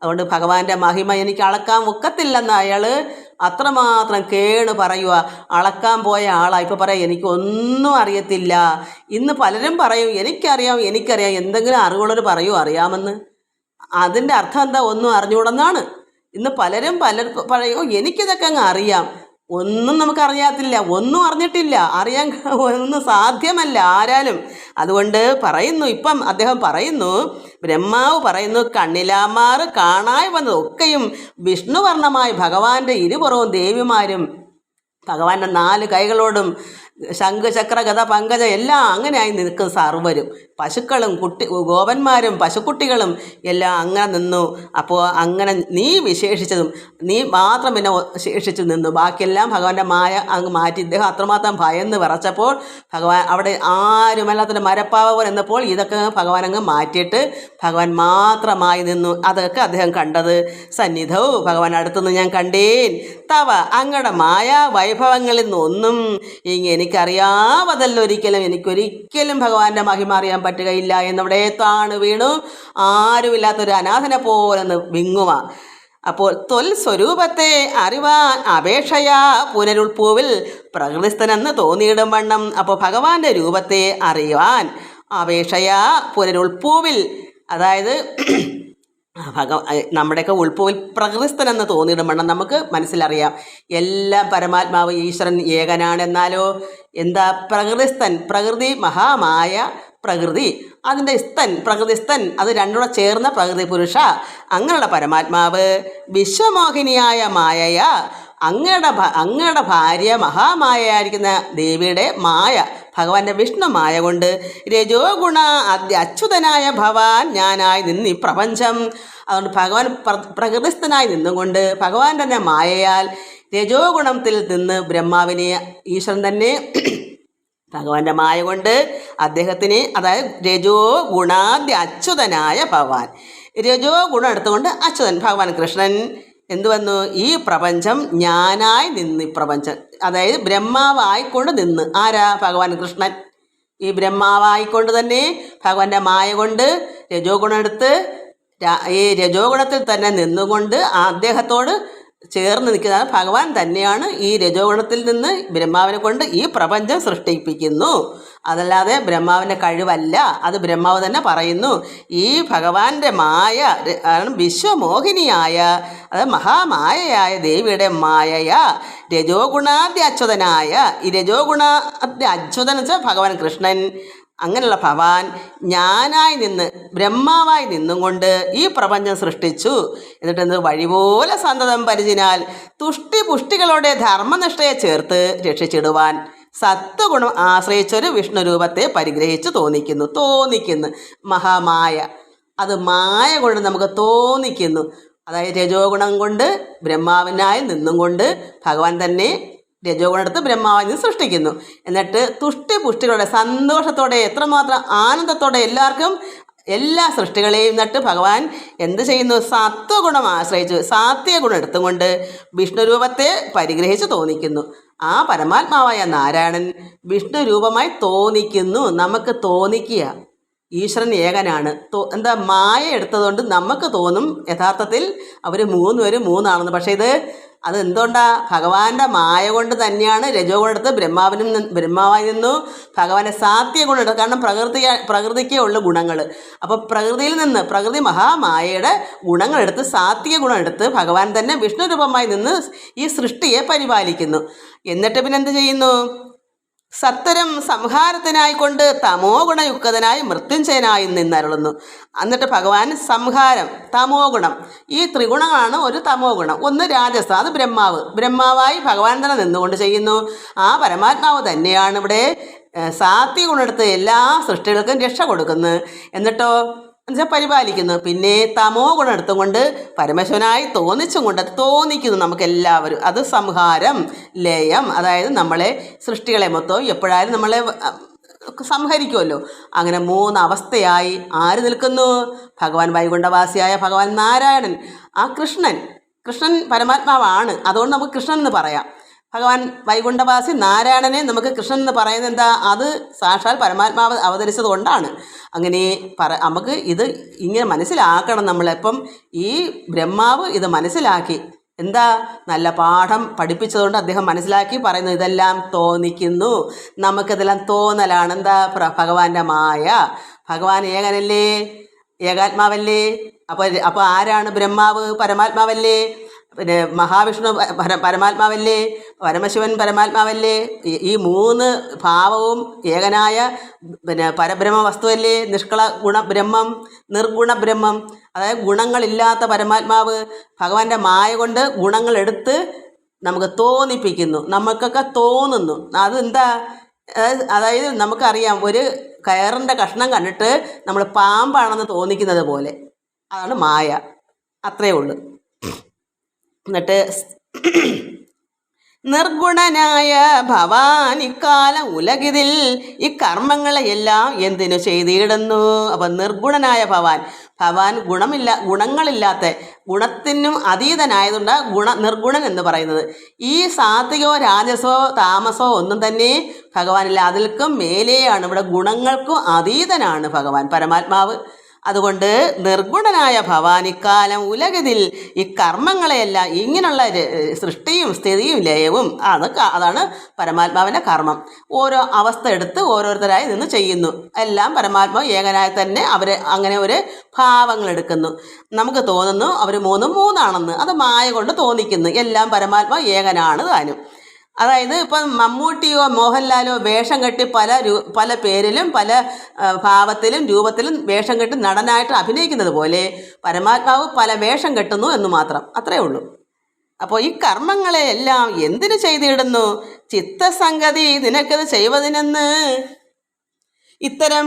A: അതുകൊണ്ട് ഭഗവാന്റെ മഹിമ എനിക്ക് അളക്കാൻ ഒക്കത്തില്ലെന്ന് അയാൾ അത്രമാത്രം കേണ് പറയുക. അളക്കാൻ പോയ ആളാ ഇപ്പോൾ പറയാം എനിക്കൊന്നും അറിയത്തില്ല. ഇന്ന് പലരും പറയും എനിക്കറിയാം എന്തെങ്കിലും അറിവുള്ളവർ പറയൂ അറിയാമെന്ന്. അതിൻ്റെ അർത്ഥം എന്താ? ഒന്നും അറിഞ്ഞുകൂടെന്നാണ്. ഇന്ന് പലരും പറയും എനിക്കിതൊക്കെ അങ്ങ് അറിയാം. ഒന്നും നമുക്കറിയാത്തില്ല, ഒന്നും അറിഞ്ഞിട്ടില്ല, അറിയാൻ ഒന്നും സാധ്യമല്ല ആരാലും. അതുകൊണ്ട് പറയുന്നു, ഇപ്പം അദ്ദേഹം പറയുന്നു, ബ്രഹ്മാവ് പറയുന്നു, കണ്ണിലാമാറ് കാണായി വന്നത് ഒക്കെയും വിഷ്ണുവർണ്ണമായി ഭഗവാന്റെ ഇരുപുറവും ദേവിമാരും ഭഗവാന്റെ 4 കൈകളോടും ശംഖ് ചക്ര ഗദ പങ്കജ എല്ലാം അങ്ങനെയായി നിൽക്കും സർവരും. പശുക്കളും ഗോപന്മാരും പശുക്കുട്ടികളും എല്ലാം അങ്ങനെ നിന്നു. അപ്പോൾ അങ്ങനെ നീ വിശേഷിച്ചതും നീ മാത്രം പിന്നെ ശേഷിച്ചു നിന്നു. ബാക്കിയെല്ലാം ഭഗവാന്റെ മായ അങ്ങ് മാറ്റി. ഇദ്ദേഹം അത്രമാത്രം ഭയന്ന് വിറച്ചപ്പോൾ ഭഗവാൻ അവിടെ ആരുമല്ലാത്തൊരു മരപ്പാവ പോലെ എന്നപ്പോൾ ഇതൊക്കെ ഭഗവാൻ അങ്ങ് മാറ്റിയിട്ട് ഭഗവാൻ മാത്രമായി നിന്നു. അതൊക്കെ അദ്ദേഹം കണ്ടത്. സന്നിധവും ഭഗവാൻ അടുത്തുനിന്ന് ഞാൻ കണ്ടേൻ തവ അങ്ങയുടെ മായാ വൈഭവങ്ങളിൽ നിന്നൊന്നും എനിക്കറിയാവതല്ല എനിക്കൊരിക്കലും ഭഗവാന്റെ മഹിമ അറിയാൻ പറ്റുകയില്ല എന്നവിടെ താണ് വീണു ആരുമില്ലാത്തൊരു അനാഥനെ പോലെ വിങ്ങുക. അപ്പോൾ തൊൽ സ്വരൂപത്തെ അറിവാൻ അപേക്ഷയാ പുനരുൾപ്പൂവിൽ പ്രകൃതിസ്ഥനെന്ന് തോന്നിയിടും വണ്ണം. അപ്പോൾ ഭഗവാന്റെ രൂപത്തെ അറിയുവാൻ അപേക്ഷയാ പുനരുൾപ്പൂവിൽ, അതായത് നമ്മുടെയൊക്കെ ഉൾപ്പൂവിൽ പ്രകൃതിസ്ഥനെന്ന് തോന്നിയിടും വണ്ണം നമുക്ക് മനസ്സിലറിയാം എല്ലാം പരമാത്മാവ് ഈശ്വരൻ ഏകനാണ്. എന്നാലോ എന്താ പ്രകൃതിസ്ഥൻ? പ്രകൃതി മഹാമായ പ്രകൃതി, അതിൻ്റെ പ്രകൃതിസ്ഥൻ, അത് രണ്ടുകൂടെ ചേർന്ന പ്രകൃതി പുരുഷ. അങ്ങനെയുള്ള പരമാത്മാവ് വിശ്വമോഹിനിയായ മായയ, അങ്ങയുടെ ഭാര്യ മഹാമായയായിരിക്കുന്ന ദേവിയുടെ മായ, ഭഗവാന്റെ വിഷ്ണു മായ കൊണ്ട് രജോ ഗുണ അച്യുതനായ ഭവാൻ ഞാനായി നിന്ന് ഈ പ്രപഞ്ചം. അതുകൊണ്ട് ഭഗവാൻ പ്രകൃതിസ്ഥനായി നിന്നുകൊണ്ട് ഭഗവാൻ തന്നെ മായയാൽ രജോ ഗുണത്തിൽ നിന്ന് ബ്രഹ്മാവിനെ ഈശ്വരൻ തന്നെ ഭഗവാന്റെ മായ കൊണ്ട് അദ്ദേഹത്തിന്, അതായത് രജോ ഗുണാദ്യ അച്യുതനായ ഭഗവാൻ, രജോ ഗുണം എടുത്തുകൊണ്ട് അച്യുതൻ ഭഗവാൻ കൃഷ്ണൻ എന്തു വന്നു? ഈ പ്രപഞ്ചം ഞാനായി നിന്ന്, ഈ പ്രപഞ്ചം അതായത് ബ്രഹ്മാവായിക്കൊണ്ട് നിന്ന്. ആരാ? ഭഗവാൻ കൃഷ്ണൻ. ഈ ബ്രഹ്മാവായിക്കൊണ്ട് തന്നെ ഭഗവാന്റെ മായ കൊണ്ട് രജോ ഗുണം എടുത്ത് ഈ രജോ ഗുണത്തിൽ തന്നെ നിന്നുകൊണ്ട് അദ്ദേഹത്തോട് ചേർന്ന് നിൽക്കുന്നതാണ് ഭഗവാൻ തന്നെയാണ്. ഈ രജോ ഗുണത്തിൽ നിന്ന് ബ്രഹ്മാവിനെ കൊണ്ട് ഈ പ്രപഞ്ചം സൃഷ്ടിപ്പിക്കുന്നു. അതല്ലാതെ ബ്രഹ്മാവിൻ്റെ കഴിവല്ല, അത് ബ്രഹ്മാവ് തന്നെ പറയുന്നു. ഈ ഭഗവാന്റെ മായ വിശ്വമോഹിനിയായ, അത് മഹാമായയായ ദേവിയുടെ മായയ രജോ ഗുണാദ്യ അച്യുതനായ, ഈ രജോ ഗുണാദ്യ അച്യുതൻ വെച്ചാൽ ഭഗവാൻ കൃഷ്ണൻ. അങ്ങനെയുള്ള ഭഗവാൻ ഞാനായി നിന്ന് ബ്രഹ്മാവായി നിന്നും കൊണ്ട് ഈ പ്രപഞ്ചം സൃഷ്ടിച്ചു. എന്നിട്ട് വഴിപോലെ സന്തതം പരിചിനാൽ പുഷ്ടികളോടെ ധർമ്മനിഷ്ഠയെ ചേർത്ത് രക്ഷിച്ചിടുവാൻ സത്വഗുണം ആശ്രയിച്ചൊരു വിഷ്ണു രൂപത്തെ പരിഗ്രഹിച്ച് തോന്നിക്കുന്നു. മഹാമായ, അത് മായ കൊണ്ട് നമുക്ക് തോന്നിക്കുന്നു. അതായത് രജോ ഗുണം കൊണ്ട് ബ്രഹ്മാവിനായി നിന്നും കൊണ്ട് ഭഗവാൻ തന്നെ രജോ ഗുണം എടുത്ത് ബ്രഹ്മാവിനെ സൃഷ്ടിക്കുന്നു. എന്നിട്ട് പുഷ്ടികളോടെ സന്തോഷത്തോടെ എത്രമാത്രം ആനന്ദത്തോടെ എല്ലാവർക്കും എല്ലാ സൃഷ്ടികളെയും നട്ട് ഭഗവാൻ എന്ത് ചെയ്യുന്നു? സത്വഗുണം ആശ്രയിച്ച് സാത്വിക ഗുണം എടുത്തുകൊണ്ട് വിഷ്ണു രൂപത്തെ പരിഗ്രഹിച്ച് തോന്നിക്കുന്നു. ആ പരമാത്മാവായ നാരായണൻ വിഷ്ണു രൂപമായി തോന്നിക്കുന്നു. നമുക്ക് തോന്നിക്കുക ഈശ്വരൻ ഏകനാണ്. എന്താ മായ എടുത്തതുകൊണ്ട് നമുക്ക് തോന്നും യഥാർത്ഥത്തിൽ അവർ 3 പേരും 3 പക്ഷേ അത് എന്തുകൊണ്ടാ? ഭഗവാന്റെ മായ കൊണ്ട് തന്നെയാണ് രജോ ഗുണം എടുത്ത് ബ്രഹ്മാവായി നിന്നു ഭഗവാന്റെ സാത്വിക ഗുണം എടുത്ത്. കാരണം പ്രകൃതിക്കേ ഉള്ള ഗുണങ്ങൾ. അപ്പോൾ പ്രകൃതി മഹാമായയുടെ ഗുണങ്ങളെടുത്ത് സാത്വിക ഗുണം എടുത്ത് ഭഗവാൻ തന്നെ വിഷ്ണു രൂപമായി നിന്ന് ഈ സൃഷ്ടിയെ പരിപാലിക്കുന്നു. എന്നിട്ട് പിന്നെ എന്ത് ചെയ്യുന്നു? സത്വരം സംഹാരത്തിനായിക്കൊണ്ട് തമോ ഗുണയുക്തനായി മൃത്യുഞ്ജയനായി നിന്നരുളുന്നു. എന്നിട്ട് ഭഗവാൻ സംഹാരം, തമോ ഗുണം, ഈ ത്രിഗുണങ്ങളാണ് ഒരു തമോ ഗുണം. ഒന്ന് രാജസ, അത് ബ്രഹ്മാവായി ഭഗവാൻ തന്നെ നിന്നുകൊണ്ട് ചെയ്യുന്നു. ആ പരമാത്മാവ് തന്നെയാണ് ഇവിടെ സാത്വിക ഗുണമെടുത്ത് എല്ലാ സൃഷ്ടികൾക്കും രക്ഷ കൊടുക്കുന്നത്. എന്നിട്ടോ എന്നുവെച്ചാൽ പരിപാലിക്കുന്നു. പിന്നെ തമോ ഗുണം എടുത്തുകൊണ്ട് പരമശിവനായി തോന്നിക്കുന്നു നമുക്കെല്ലാവരും. അത് സംഹാരം, ലയം, അതായത് നമ്മളെ സൃഷ്ടികളെ മൊത്തം എപ്പോഴായാലും നമ്മളെ സംഹരിക്കുമല്ലോ. അങ്ങനെ 3 അവസ്ഥയായി ആര് നിൽക്കുന്നു? ഭഗവാൻ വൈകുണ്ഠവാസിയായ ഭഗവാൻ നാരായണൻ. ആ കൃഷ്ണൻ പരമാത്മാവാണ്, അതുകൊണ്ട് നമുക്ക് കൃഷ്ണൻ എന്ന് പറയാം. ഭഗവാൻ വൈകുണ്ഠവാസി നാരായണനെ നമുക്ക് കൃഷ്ണൻ എന്ന് പറയുന്നത് എന്താ? അത് സാക്ഷാൽ പരമാത്മാവ് അവതരിച്ചത് കൊണ്ടാണ്. അങ്ങനെ നമുക്ക് ഇത് ഇങ്ങനെ മനസ്സിലാക്കണം നമ്മളെപ്പം. ഈ ബ്രഹ്മാവ് ഇത് മനസ്സിലാക്കി എന്താ നല്ല പാഠം പഠിപ്പിച്ചതുകൊണ്ട് അദ്ദേഹം മനസ്സിലാക്കി പറയുന്നു, ഇതെല്ലാം തോന്നിക്കുന്നു, നമുക്കിതെല്ലാം തോന്നലാണ്. എന്താ ഭഗവാന്റെ മായ. ഭഗവാൻ ഏകനല്ലേ, ഏകാത്മാവല്ലേ. അപ്പോൾ ആരാണ് ബ്രഹ്മാവ്? പരമാത്മാവല്ലേ. പിന്നെ മഹാവിഷ്ണു പരമാത്മാവല്ലേ, പരമശിവൻ പരമാത്മാവല്ലേ. ഈ മൂന്ന് ഭാവവും ഏകനായ പരബ്രഹ്മ വസ്തുവല്ലേ. നിഷ്കള ഗുണബ്രഹ്മം, നിർഗുണ ബ്രഹ്മം. അതായത് ഗുണങ്ങളില്ലാത്ത പരമാത്മാവ് ഭഗവാന്റെ മായ കൊണ്ട് ഗുണങ്ങൾ എടുത്ത് നമുക്ക് തോന്നിപ്പിക്കുന്നു, നമുക്കൊക്കെ തോന്നുന്നു. അതെന്താ? അതായത് നമുക്കറിയാം, ഒരു കയറിൻ്റെ കഷ്ണം കണ്ടിട്ട് നമ്മൾ പാമ്പാണെന്ന് തോന്നിക്കുന്നത് പോലെ. അതാണ് മായ. അത്രയേ ഉള്ളൂ. എന്നിട്ട് നിർഗുണനായ ഭവാൻ ഇക്കാലം ഉലകിതിൽ ഈ കർമ്മങ്ങളെയെല്ലാം എന്തിനു ചെയ്തിടുന്നു. അപ്പം നിർഗുണനായ ഭവാൻ ഗുണങ്ങളില്ലാത്ത, ഗുണത്തിനും അതീതനായതുകൊണ്ട് നിർഗുണൻ എന്ന് പറയുന്നത്. ഈ സാത്വികോ രാജസോ താമസോ ഒന്നും തന്നെ ഭഗവാനില്ല. അതിൽക്കും മേലെയാണ്, ഇവിടെ ഗുണങ്ങൾക്കും അതീതനാണ് ഭഗവാൻ പരമാത്മാവ്. അതുകൊണ്ട് നിർഗുണനായ ഭവാൻ ഇക്കാലം ഉലകതിൽ ഈ കർമ്മങ്ങളെയെല്ലാം, ഇങ്ങനെയുള്ള സൃഷ്ടിയും സ്ഥിതിയും ലയവും അതാണ് പരമാത്മാവിൻ്റെ കർമ്മം. ഓരോ അവസ്ഥ എടുത്ത് ഓരോരുത്തരായി നിന്ന് ചെയ്യുന്നു. എല്ലാം പരമാത്മാവ് ഏകനായി തന്നെ അവർ അങ്ങനെ ഒരു ഭാവങ്ങൾ എടുക്കുന്നു. നമുക്ക് തോന്നുന്നു അവർ മൂന്നാണെന്ന്. അത് മായ കൊണ്ട് തോന്നിക്കുന്നു. എല്ലാം പരമാത്മാവ് ഏകനാണ് താനും. അതായത് ഇപ്പം മമ്മൂട്ടിയോ മോഹൻലാലോ വേഷം കെട്ടി പല പേരിലും പല ഭാവത്തിലും രൂപത്തിലും വേഷം കെട്ടി നടനായിട്ട് അഭിനയിക്കുന്നത് പോലെ പരമാത്മാവ് പല വേഷം കെട്ടുന്നു എന്ന് മാത്രം. അത്രയേ ഉള്ളൂ. അപ്പോൾ ഈ കർമ്മങ്ങളെ എല്ലാം എന്തിനു ചെയ്തിടുന്നു? ചിത്തസംഗതി നിനക്കത് ചെയ്വതിനെന്ന്. ഇത്തരം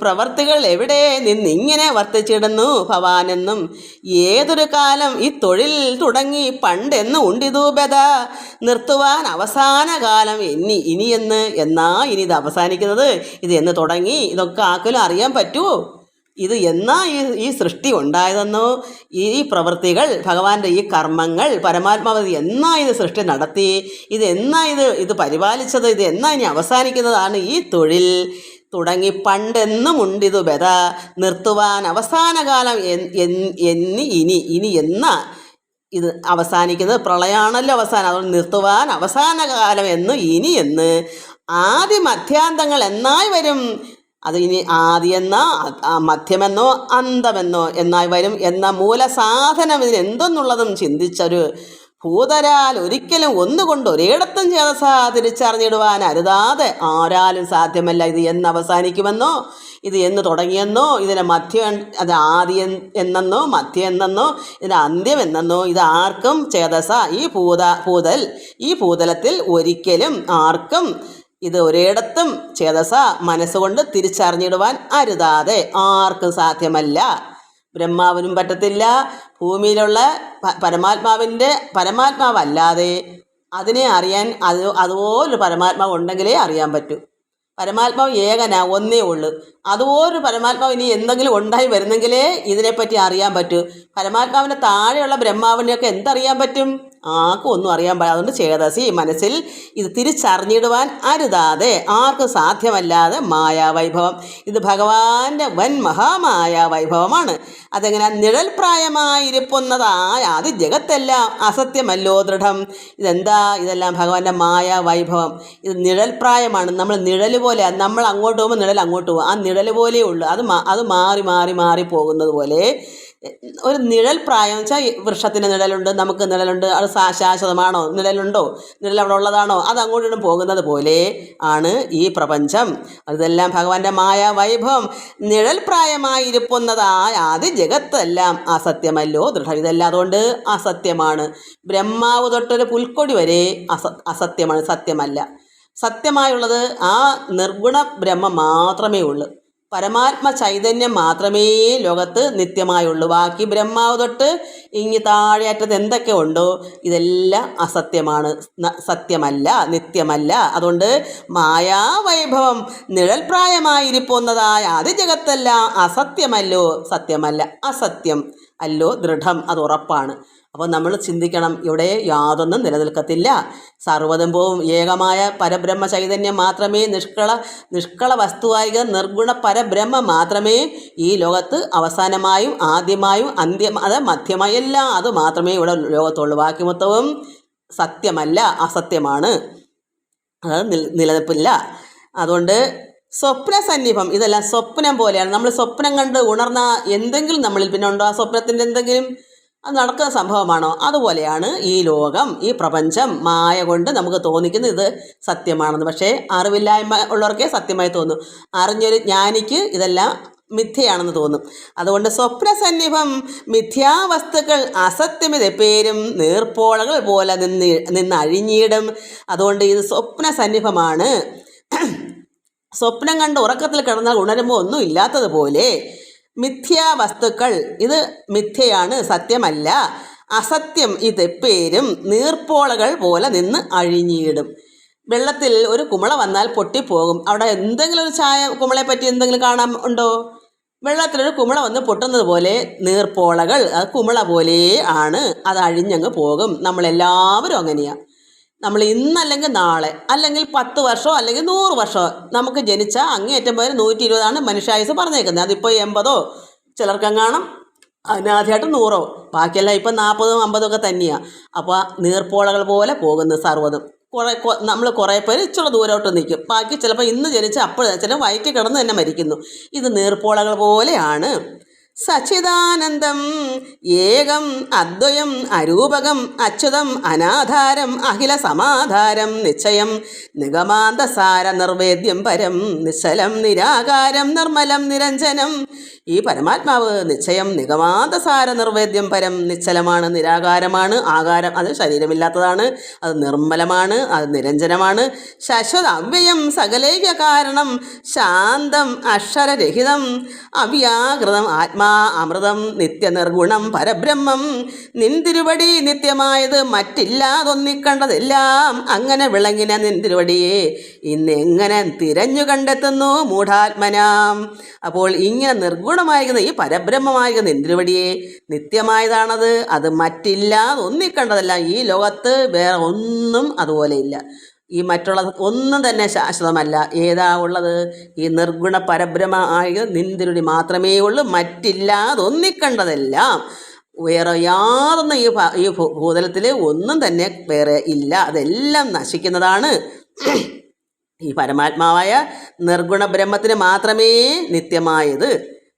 A: പ്രവർത്തികൾ എവിടെ നിന്നിങ്ങനെ വർത്തിച്ചിടുന്നു ഭവാനെന്നും. ഏതൊരു കാലം ഈ തൊഴിൽ തുടങ്ങി പണ്ടെന്ന് ഉണ്ടിതു ബത. നിർത്തുവാൻ അവസാന കാലം ഇനിയെന്ന്. എന്നാ ഇനി ഇത് അവസാനിക്കുന്നത്? ഇത് എന്ന് തുടങ്ങി? ഇതൊക്കെ ആക്കലും അറിയാൻ പറ്റുമോ? ഇത് എന്നാ ഈ സൃഷ്ടി ഉണ്ടായതെന്നോ, ഈ പ്രവൃത്തികൾ ഭഗവാന്റെ ഈ കർമ്മങ്ങൾ പരമാത്മാവ് എന്നാ ഇത് സൃഷ്ടി നടത്തി, ഇത് എന്നാ ഇത് പരിപാലിച്ചത്, ഇത് എന്നാ ഇനി അവസാനിക്കുന്നതാണ് ഈ തൊഴിൽ തുടങ്ങി പണ്ടെന്നും ഉണ്ടിതു ബത. നിർത്തുവാൻ അവസാന കാലം ഇനി എന്നാ ഇത് അവസാനിക്കുന്നത്? പ്രളയമാണല്ലോ അവസാനം. അതുകൊണ്ട് നിർത്തുവാൻ അവസാന കാലം എന്ന് ആദി മധ്യാന്തങ്ങൾ എന്നായി വരും. അത് ഇനി ആദിയെന്നോ മധ്യമെന്നോ അന്തമെന്നോ എന്നായി വരും എന്ന മൂലസാധനം ഇതിന് എന്തെന്നുള്ളതും ചിന്തിച്ചൊരു ഭൂതരാൽ ഒരിക്കലും ഒന്നുകൊണ്ട് ഒരിടത്തും ചേതസ തിരിച്ചറിഞ്ഞിടുവാൻ അരുതാതെ ആരാലും സാധ്യമല്ല. ഇത് എന്ന് അവസാനിക്കുമെന്നോ, ഇത് എന്ന് തുടങ്ങിയെന്നോ, ഇതിനെ മധ്യം അത് ആദ്യം എന്നെന്നോ മധ്യം എന്നെന്നോ ഇതിൻ്റെ അന്ത്യം എന്നെന്നോ ഇത് ആർക്കും ചേതസ ഈ ഭൂതലത്തിൽ ഒരിക്കലും ആർക്കും ഇത് ഒരിടത്തും ചേതസ മനസ്സുകൊണ്ട് തിരിച്ചറിഞ്ഞിടുവാൻ അരുതാതെ ആർക്കും സാധ്യമല്ല. ബ്രഹ്മാവിനും പറ്റത്തില്ല. ഭൂമിയിലുള്ള പരമാത്മാവല്ലാതെ അതിനെ അറിയാൻ അതുപോലൊരു പരമാത്മാവ് ഉണ്ടെങ്കിലേ അറിയാൻ പറ്റൂ. പരമാത്മാവ് ഏകനാ, ഒന്നേ ഉള്ളൂ. അതുപോലൊരു പരമാത്മാവ് ഇനി എന്തെങ്കിലും ഉണ്ടായി വരുന്നെങ്കിലേ ഇതിനെപ്പറ്റി അറിയാൻ പറ്റൂ. പരമാത്മാവിൻ്റെ താഴെയുള്ള ബ്രഹ്മാവിനെയൊക്കെ എന്തറിയാൻ പറ്റും? ആർക്കും ഒന്നും അറിയാൻ പാടില്ല. അതുകൊണ്ട് ചേതസി മനസ്സിൽ ഇത് തിരിച്ചറിഞ്ഞിടുവാൻ അരുതാതെ ആർക്കും സാധ്യമല്ലാതെ മായാവൈഭവം. ഇത് ഭഗവാന്റെ വൻ മഹാമായാവൈഭവമാണ്. അതെങ്ങനെ? നിഴൽ പ്രായമായിരിക്കുന്നതായ ആദി ജഗത്തെല്ലാം അസത്യമല്ലോ ദൃഢം. ഇതെല്ലാം ഭഗവാന്റെ മായാവൈഭവം. ഇത് നിഴൽ പ്രായമാണ്. നമ്മൾ നിഴൽ പോലെ, നമ്മൾ അങ്ങോട്ട് പോകുമ്പോൾ നിഴൽ അങ്ങോട്ട് പോകും. ആ നിഴൽ പോലെയേ ഉള്ളൂ. അത് മാറി പോകുന്നത് പോലെ ഒരു നിഴൽ പ്രായം വെച്ചാൽ വൃക്ഷത്തിന് നിഴലുണ്ട്, നമുക്ക് നിഴലുണ്ട്. അത് ശാശ്വതമാണോ? നിഴലുണ്ടോ? നിഴൽ അവിടെ ഉള്ളതാണോ? അത് അങ്ങോട്ടും പോകുന്നത് പോലെ ആണ് ഈ പ്രപഞ്ചം. ഇതെല്ലാം ഭഗവാന്റെ മായാവൈഭവം. നിഴൽ പ്രായമായിരിക്കുന്നതായ ആദി ജഗത്തെല്ലാം അസത്യമല്ലോ ദൃഢം. ഇതെല്ലാം അതുകൊണ്ട് അസത്യമാണ്. ബ്രഹ്മാവ് തൊട്ടൊരു പുൽക്കൊടി വരെ അസത്യമാണ്, സത്യമല്ല. സത്യമായുള്ളത് ആ നിർഗുണ ബ്രഹ്മം മാത്രമേ ഉള്ളൂ. പരമാത്മ ചൈതന്യം മാത്രമേ ലോകത്ത് നിത്യമായുള്ളൂ. ബാക്കി ബ്രഹ്മാവ് തൊട്ട് ഇങ്ങി താഴെയറ്റത്ത് എന്തൊക്കെ ഉണ്ടോ ഇതെല്ലാം അസത്യമാണ്, സത്യമല്ല, നിത്യമല്ല. അതുകൊണ്ട് മായാവൈഭവം നിഴൽ പ്രായമായിരിക്കുന്നതായ ആദി ജഗത്തെല്ലാം അസത്യമല്ലോ, സത്യമല്ല, അസത്യം. അല്ലോ ദൃഢം, അത് ഉറപ്പാണ്. അപ്പോൾ നമ്മൾ ചിന്തിക്കണം, ഇവിടെ യാതൊന്നും നിലനിൽക്കത്തില്ല, സർവ്വതും പോവും. ഏകമായ പരബ്രഹ്മ ചൈതന്യം മാത്രമേ, നിഷ്കള വസ്തുവായിക നിർഗുണ പരബ്രഹ്മം മാത്രമേ ഈ ലോകത്ത് അവസാനമായും ആദ്യമായും അത് മധ്യമായും എല്ലാം അത് മാത്രമേ ഇവിടെ ലോകത്തുള്ളൂ. ബാക്കി മൊത്തവും സത്യമല്ല, അസത്യമാണ്, അത് നിലനിൽപ്പില്ല. അതുകൊണ്ട് സ്വപ്നസന്നിഭം, ഇതെല്ലാം സ്വപ്നം പോലെയാണ്. നമ്മൾ സ്വപ്നം കണ്ട് ഉണർന്ന എന്തെങ്കിലും നമ്മളിൽ പിന്നെ ഉണ്ടോ? ആ സ്വപ്നത്തിൻ്റെ എന്തെങ്കിലും അത് നടക്കുന്ന സംഭവമാണോ? അതുപോലെയാണ് ഈ ലോകം, ഈ പ്രപഞ്ചം മായ കൊണ്ട് നമുക്ക് തോന്നിക്കുന്നത് ഇത് സത്യമാണെന്ന്. പക്ഷേ അറിവില്ലായ്മ ഉള്ളവർക്കേ സത്യമായി തോന്നും. അറിഞ്ഞൊരു ജ്ഞാനിക്ക് ഇതെല്ലാം മിഥ്യയാണെന്ന് തോന്നും. അതുകൊണ്ട് സ്വപ്നസന്നിഭം മിഥ്യാവസ്തുക്കൾ അസത്യമിത് പേരും നീർപ്പോളകൾ പോലെ നിന്ന് അഴിഞ്ഞിടും. അതുകൊണ്ട് ഇത് സ്വപ്നസന്നിഭമാണ്. സ്വപ്നം കണ്ട് ഉറക്കത്തിൽ കിടന്നാൽ ഉണരുമ്പോൾ ഒന്നും ഇല്ലാത്തതുപോലെ മിഥ്യാവസ്തുക്കൾ ഇത് മിഥ്യയാണ്, സത്യമല്ല. അസത്യം ഇതെപ്പേരും നീർപ്പോളകൾ പോലെ നിന്ന് അഴിഞ്ഞിടും. വെള്ളത്തിൽ ഒരു കുമിള വന്നാൽ പൊട്ടിപ്പോകും. അവിടെ എന്തെങ്കിലും ഒരു കുമിളയെ പറ്റി എന്തെങ്കിലും കാണാൻ ഉണ്ടോ? വെള്ളത്തിലൊരു കുമിള വന്ന് പൊട്ടുന്നത് പോലെ നീർപ്പോളകൾ, അത് കുമിള പോലെ ആണ്, അത് അഴിഞ്ഞങ്ങ് പോകും. നമ്മളെല്ലാവരും അങ്ങനെയാണ്. നമ്മൾ ഇന്നല്ലെങ്കിൽ നാളെ, അല്ലെങ്കിൽ 10 വർഷമോ അല്ലെങ്കിൽ 100 വർഷമോ, നമുക്ക് ജനിച്ച അങ്ങേയറ്റം വരെ 120 മനുഷ്യായുസ് പറഞ്ഞേക്കുന്നത്. അതിപ്പോൾ 80 ചിലർക്കെങ്ങാണം, അതിനാദ്യമായിട്ട് 100, ബാക്കിയെല്ലാം ഇപ്പം 40 50 ഒക്കെ തന്നെയാണ്. അപ്പോൾ നീർപ്പോളകൾ പോലെ പോകുന്നു സർവ്വതും. നമ്മൾ കുറേ പേര് ഇച്ചിരി ദൂരോട്ട് നിൽക്കും, ബാക്കി ചിലപ്പോൾ ഇന്ന് ജനിച്ച് അപ്പോൾ ചില വയറ്റിൽ കിടന്ന് തന്നെ മരിക്കുന്നു. ഇത് നീർപ്പോളകൾ പോലെയാണ്. സച്ചിദാനന്ദം ഏകം അദ്വയം അരൂപകം അച്യുതം അനാധാരം അഖില സമാധാരം നിശ്ചയം നിഗമാന്തസാര നിർവേദ്യം പരം നിശ്ചലം നിരാകാരം നിർമ്മലം നിരഞ്ജനം. ഈ പരമാത്മാവ് നിശ്ചയം നിഗമാന്തസാര നിർവേദ്യം പരം, നിശ്ചലമാണ്, നിരാകാരമാണ്. ആകാരം അത് ശരീരമില്ലാത്തതാണ്, അത് നിർമ്മലമാണ്, അത് നിരഞ്ജനമാണ്. ശശ്വത അവ്യയം സകലേക കാരണം ശാന്തം അക്ഷരരഹിതം അവ്യാകൃതം ആത്മാ അമൃതം നിത്യനിർഗുണം പരബ്രഹ്മം. നിന്തിരുവടി നിത്യമായത് മറ്റില്ലാതൊന്നിക്കണ്ടതെല്ലാം. അങ്ങനെ വിളങ്ങിന നിന്തിരുവടിയെ ഇന്നെങ്ങനെ തിരഞ്ഞു കണ്ടെത്തുന്നു മൂഢാത്മനാം. അപ്പോൾ ഇങ്ങനെ നിർഗുണമായിരിക്കുന്ന ഈ പരബ്രഹ്മമായിരിക്കുന്ന നിന്തിരുവടിയെ നിത്യമായതാണത്, അത് മറ്റില്ലാതൊന്നിക്കണ്ടതല്ല. ഈ ലോകത്ത് വേറെ ഒന്നും അതുപോലെയില്ല. ഈ മറ്റുള്ള ഒന്നും തന്നെ ശാശ്വതമല്ല. ഏതാ ഉള്ളത്? ഈ നിർഗുണ പരബ്രഹ്മ ആയ നിന്തിരുടി മാത്രമേ ഉള്ളൂ. മറ്റില്ലാതൊന്നിക്കണ്ടതെല്ലാം. വേറെ യാതൊന്നും ഈ ഭൂതലത്തിൽ ഒന്നും തന്നെ വേറെ ഇല്ല. അതെല്ലാം നശിക്കുന്നതാണ്. ഈ പരമാത്മാവായ നിർഗുണ ബ്രഹ്മത്തിന് മാത്രമേ നിത്യമായത്,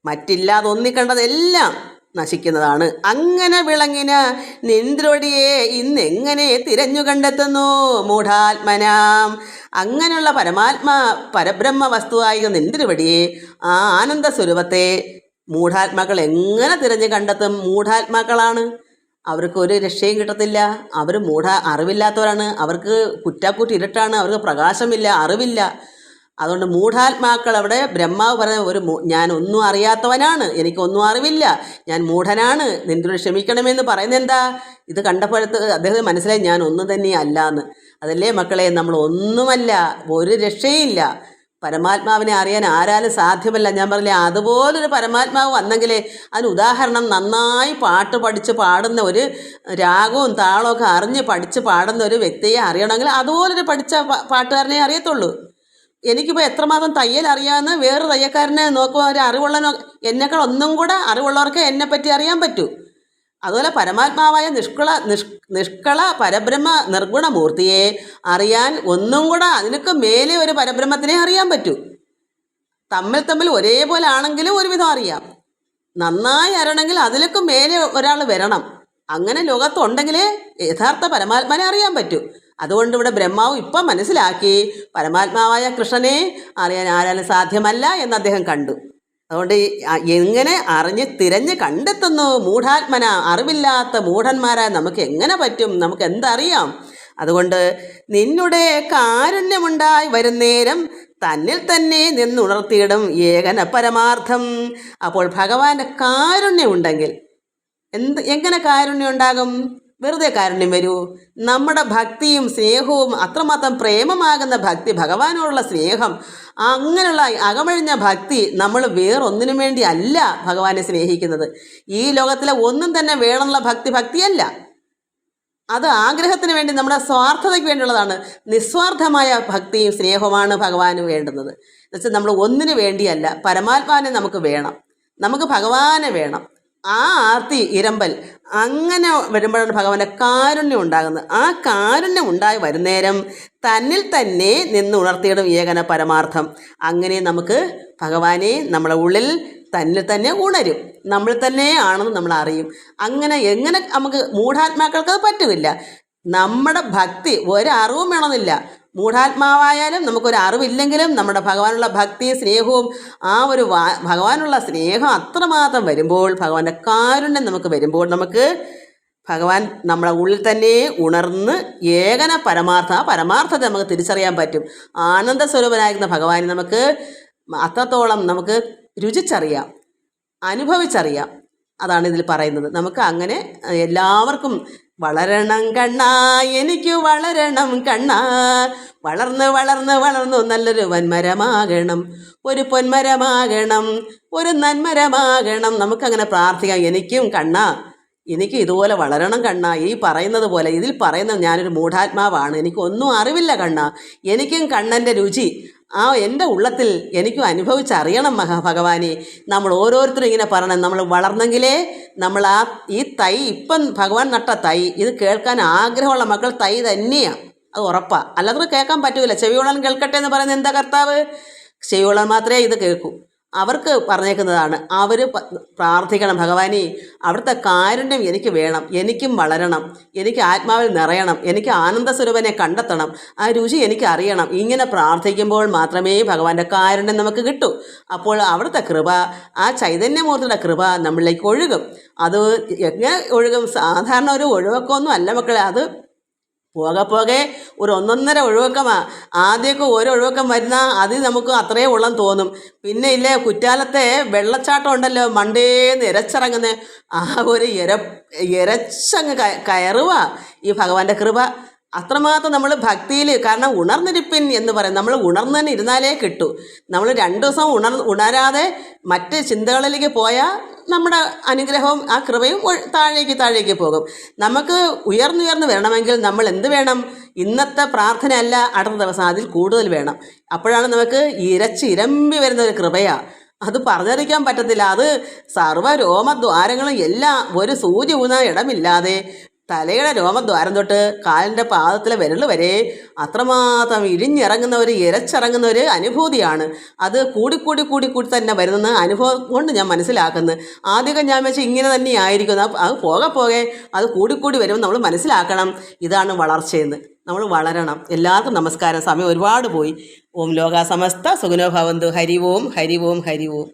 A: മറ്റില്ലാതൊന്നിക്കണ്ടതെല്ലാം നശിക്കുന്നതാണ്. അങ്ങനെ വിളങ്ങിന നിന്ദ്രൊടിയെ ഇന്നെങ്ങനെ തിരഞ്ഞു കണ്ടെത്തുന്നു മൂഢാത്മനാം. അങ്ങനെയുള്ള പരബ്രഹ്മ വസ്തുവായ നിന്ദ്രവടിയെ, ആ ആനന്ദ സ്വരൂപത്തെ മൂഢാത്മാക്കൾ എങ്ങനെ തിരഞ്ഞു കണ്ടെത്തും? മൂഢാത്മാക്കളാണ്, അവർക്ക് ഒരു രക്ഷയും കിട്ടത്തില്ല. അവർ അറിവില്ലാത്തവരാണ്. അവർക്ക് കുറ്റാക്കൂറ്റി ഇരുട്ടാണ്, അവർക്ക് പ്രകാശമില്ല, അറിവില്ല. അതുകൊണ്ട് മൂഢാത്മാക്കൾ അവിടെ ബ്രഹ്മാവ് പറഞ്ഞ ഞാൻ ഒന്നും അറിയാത്തവനാണ്, എനിക്കൊന്നും അറിവില്ല, ഞാൻ മൂഢനാണ്, നിന്നോട് ക്ഷമിക്കണമെന്ന് പറയുന്നത് എന്താ? ഇത് കണ്ടപ്പോഴത്ത് അദ്ദേഹം മനസ്സിലായി ഞാൻ ഒന്നും തന്നെ അല്ലാന്ന്. അതല്ലേ മക്കളെ, നമ്മൾ ഒന്നുമല്ല, ഒരു രക്ഷയില്ല. പരമാത്മാവിനെ അറിയാൻ ആരാലും സാധ്യമല്ല. ഞാൻ പറഞ്ഞില്ലേ, അതുപോലൊരു പരമാത്മാവ് വന്നെങ്കിലേ അതിന് ഉദാഹരണം, നന്നായി പാട്ട് പഠിച്ച് പാടുന്ന ഒരു രാഗവും താളവും ഒക്കെ അറിഞ്ഞ് പഠിച്ച് പാടുന്ന ഒരു വ്യക്തിയെ അറിയണമെങ്കിൽ അതുപോലൊരു പഠിച്ച പാട്ടുകാരനെ അറിയത്തുള്ളൂ. എനിക്കിപ്പോൾ എത്രമാത്രം തയ്യൽ അറിയാമെന്ന് വേറെ തയ്യൽക്കാരനെ നോക്കുമ്പോൾ ഒരു എന്നെക്കാൾ ഒന്നും കൂടെ അറിവുള്ളവർക്ക് എന്നെപ്പറ്റി അറിയാൻ പറ്റൂ. അതുപോലെ പരമാത്മാവായ നിഷ്കള പരബ്രഹ്മ നിർഗുണമൂർത്തിയെ അറിയാൻ ഒന്നും കൂടെ അതിനൊക്കെ മേലെ ഒരു പരബ്രഹ്മത്തിനെ അറിയാൻ പറ്റൂ. തമ്മിൽ ഒരേപോലെ ആണെങ്കിലും ഒരുവിധം അറിയാം. നന്നായി അറിയണമെങ്കിൽ അതിലൊക്കെ മേലെ ഒരാൾ വരണം. അങ്ങനെ ലോകത്തുണ്ടെങ്കിലേ യഥാർത്ഥ പരമാത്മാനെ അറിയാൻ പറ്റൂ. അതുകൊണ്ട് ഇവിടെ ബ്രഹ്മാവ് ഇപ്പം മനസ്സിലാക്കി, പരമാത്മാവായ കൃഷ്ണനെ അറിയാൻ ആരാലും സാധ്യമല്ല എന്ന് അദ്ദേഹം കണ്ടു. അതുകൊണ്ട് എങ്ങനെ അറിഞ്ഞ് തിരഞ്ഞ് കണ്ടെത്തുന്നു മൂഢാത്മന? അറിവില്ലാത്ത മൂഢന്മാരായ നമുക്ക് എങ്ങനെ പറ്റും? നമുക്ക് എന്തറിയാം? അതുകൊണ്ട് നിന്നുടെ കാരുണ്യമുണ്ടായി വരുന്നേരം തന്നിൽ തന്നെ നിന്നുണർത്തിയിടും ഏകന പരമാർത്ഥം. അപ്പോൾ ഭഗവാന്റെ കാരുണ്യം ഉണ്ടെങ്കിൽ എങ്ങനെ കാരുണ്യം ഉണ്ടാകും? വെറുതെ കാരുണ്യം വരൂ? നമ്മുടെ ഭക്തിയും സ്നേഹവും അത്രമാത്രം പ്രേമമാകുന്ന ഭക്തി, ഭഗവാനോടുള്ള സ്നേഹം, അങ്ങനെയുള്ള അകമഴിഞ്ഞ ഭക്തി നമ്മൾ വേറൊന്നിനും വേണ്ടി അല്ല ഭഗവാനെ സ്നേഹിക്കുന്നത്. ഈ ലോകത്തിലെ ഒന്നും തന്നെ വേണമെന്നുള്ള ഭക്തിയല്ല. അത് ആഗ്രഹത്തിന് വേണ്ടി, നമ്മുടെ സ്വാർത്ഥതയ്ക്ക് വേണ്ടിയുള്ളതാണ്. നിസ്വാർത്ഥമായ ഭക്തിയും സ്നേഹവുമാണ് ഭഗവാന് വേണ്ടുന്നത്. എന്നുവെച്ചാൽ നമ്മൾ ഒന്നിനു വേണ്ടിയല്ല, പരമാത്മാവിനെ നമുക്ക് വേണം, നമുക്ക് ഭഗവാനെ വേണം. ആ ആർത്തി ഇരമ്പൽ അങ്ങനെ വരുമ്പോഴാണ് ഭഗവാന്റെ കാരുണ്യം ഉണ്ടാകുന്നത്. ആ കാരുണ്യം ഉണ്ടായി വരുന്നേരം തന്നിൽ തന്നെ നിന്ന് ഉണർത്തിയിടും ഏകന പരമാർത്ഥം. അങ്ങനെ നമുക്ക് ഭഗവാനെ നമ്മളെ ഉള്ളിൽ തന്നിൽ തന്നെ ഉണരും, നമ്മൾ തന്നെ ആണെന്ന് നമ്മൾ അറിയും. എങ്ങനെ നമുക്ക് മൂഢാത്മാക്കൾക്ക് അത് പറ്റുന്നില്ല. നമ്മുടെ ഭക്തി ഒരറിവും വേണമെന്നില്ല. മൂഢാത്മാവായാലും നമുക്കൊരു അറിവില്ലെങ്കിലും നമ്മുടെ ഭഗവാനുള്ള ഭക്തിയും സ്നേഹവും, ആ ഒരു ഭഗവാനുള്ള സ്നേഹം അത്രമാത്രം വരുമ്പോൾ, ഭഗവാന്റെ കാരുണ്യം നമുക്ക് വരുമ്പോൾ, നമുക്ക് ഭഗവാൻ നമ്മളെ ഉള്ളിൽ തന്നെ ഉണർന്ന് ഏകന പരമാർത്ഥത്തെ നമുക്ക് തിരിച്ചറിയാൻ പറ്റും. ആനന്ദ സ്വരൂപനായിരുന്ന ഭഗവാനെ നമുക്ക് അത്രത്തോളം നമുക്ക് രുചിച്ചറിയാം, അനുഭവിച്ചറിയാം. അതാണ് ഇതിൽ പറയുന്നത്. നമുക്ക് അങ്ങനെ എല്ലാവർക്കും വളരണം കണ്ണാ, എനിക്ക് വളരണം കണ്ണാ, വളർന്ന് വളർന്ന് വളർന്നു നല്ലൊരു വൻമരമാകണം, ഒരു പൊന്മരമാകണം, ഒരു നന്മരമാകണം. നമുക്കങ്ങനെ പ്രാർത്ഥിക്കാം. എനിക്കും കണ്ണാ, എനിക്ക് ഇതുപോലെ വളരണം കണ്ണാ. ഈ പറയുന്നത് പോലെ, ഇതിൽ പറയുന്നത് ഞാനൊരു മൂഢാത്മാവാണ്, എനിക്കൊന്നും അറിവില്ല കണ്ണാ. എനിക്കും കണ്ണൻ്റെ രുചി എൻ്റെ ഉള്ളത്തിൽ എനിക്കും അനുഭവിച്ചറിയണം ഭഗവാനെ. നമ്മൾ ഓരോരുത്തരും ഇങ്ങനെ പറയണം. നമ്മൾ വളർന്നെങ്കിലേ നമ്മൾ ഈ തൈ, ഇപ്പം ഭഗവാൻ നട്ട തൈ, ഇത് കേൾക്കാൻ ആഗ്രഹമുള്ള മക്കൾ തൈ തന്നെയാണ്, അത് ഉറപ്പാണ്. അല്ലാതെ കേൾക്കാൻ പറ്റൂല. ചെവിയോളം കേൾക്കട്ടെ എന്ന് പറയുന്നത് എന്താ കർത്താവ്? ചെവിയോളം മാത്രമേ ഇത് കേൾക്കൂ. അവർക്ക് പറഞ്ഞേക്കുന്നതാണ്. അവർ പ്രാർത്ഥിക്കണം, ഭഗവാനെ അവിടുത്തെ കാരുണ്യം എനിക്ക് വേണം, എനിക്കും വളരണം, എനിക്ക് ആത്മാവിൽ നിറയണം, എനിക്ക് ആനന്ദസ്വരൂപനെ കണ്ടെത്തണം, ആ രുചി എനിക്ക് അറിയണം. ഇങ്ങനെ പ്രാർത്ഥിക്കുമ്പോൾ മാത്രമേ ഭഗവാന്റെ കാരുണ്യം നമുക്ക് കിട്ടൂ. അപ്പോൾ അവിടുത്തെ കൃപ, ആ ചൈതന്യമൂർത്തിയുടെ കൃപ നമ്മളിലേക്ക് ഒഴുകും. അത് എങ്ങനെ ഒഴുകും? സാധാരണ ഒരു ഒഴുവൊക്കമൊന്നും അല്ല മക്കളെ. അത് പോകെ ഒരു ഒന്നൊന്നര ഒഴുവക്കമാണ്. ആദ്യമൊക്കെ ഓരോ ഒഴുവക്കം വരുന്ന അതിൽ നമുക്ക് അത്രയേ ഉള്ളെന്ന് തോന്നും. പിന്നെ ഇല്ലേ, കുറ്റാലത്തെ വെള്ളച്ചാട്ടം ഉണ്ടല്ലോ, മണ്ടേന്ന് ഇരച്ചിറങ്ങുന്ന ആ ഒരു ഇരച്ചങ്ങ് കയറുക ഈ ഭഗവാന്റെ കൃപ. അത്രമാത്രം നമ്മൾ ഭക്തിയിൽ, കാരണം ഉണർന്നിരിപ്പിൻ എന്ന് പറയും. നമ്മൾ ഉണർന്നു തന്നെ ഇരുന്നാലേ കിട്ടൂ. നമ്മൾ 2 ദിവസം ഉണരാതെ മറ്റ് ചിന്തകളിലേക്ക് പോയാൽ നമ്മുടെ അനുഗ്രഹവും ആ കൃപയും താഴേക്ക് പോകും. നമുക്ക് ഉയർന്നുയർന്ന് വരണമെങ്കിൽ നമ്മൾ എന്ത് വേണം? ഇന്നത്തെ പ്രാർത്ഥന അല്ല, അടുത്ത ദിവസം അതിൽ കൂടുതൽ വേണം. അപ്പോഴാണ് നമുക്ക് ഇരമ്പി വരുന്ന ഒരു കൃപയാണ്. അത് പറഞ്ഞറിയിക്കാൻ പറ്റത്തില്ല. അത് സർവ്വ രോമദ്വാരങ്ങളും എല്ലാം ഒരു സൂചി ഊന്നാൻ ഇടമില്ലാതെ തലയുടെ രോമദ്വാരം തൊട്ട് കാലിൻ്റെ പാദത്തിലെ വിരൽ വരെ അത്രമാത്രം ഇരച്ചിറങ്ങുന്ന ഒരു അനുഭൂതിയാണ്. അത് കൂടി തന്നെ വരുന്ന അനുഭവം കൊണ്ട് ഞാൻ മനസ്സിലാക്കുന്നത്. ആദ്യമൊക്കെ ഞാൻ വെച്ചാൽ ഇങ്ങനെ തന്നെ ആയിരിക്കും. അത് പോകെ അത് കൂടി വരുമ്പോൾ നമ്മൾ മനസ്സിലാക്കണം, ഇതാണ് വളർച്ചയെന്ന്. നമ്മൾ വളരണം. എല്ലാവർക്കും നമസ്കാരം. സമയം ഒരുപാട് പോയി. ഓം ലോകാ സമസ്ത സുഖിനോ ഭവന്തു. ഹരി ഓം ഹരി ഓം ഹരി ഓം.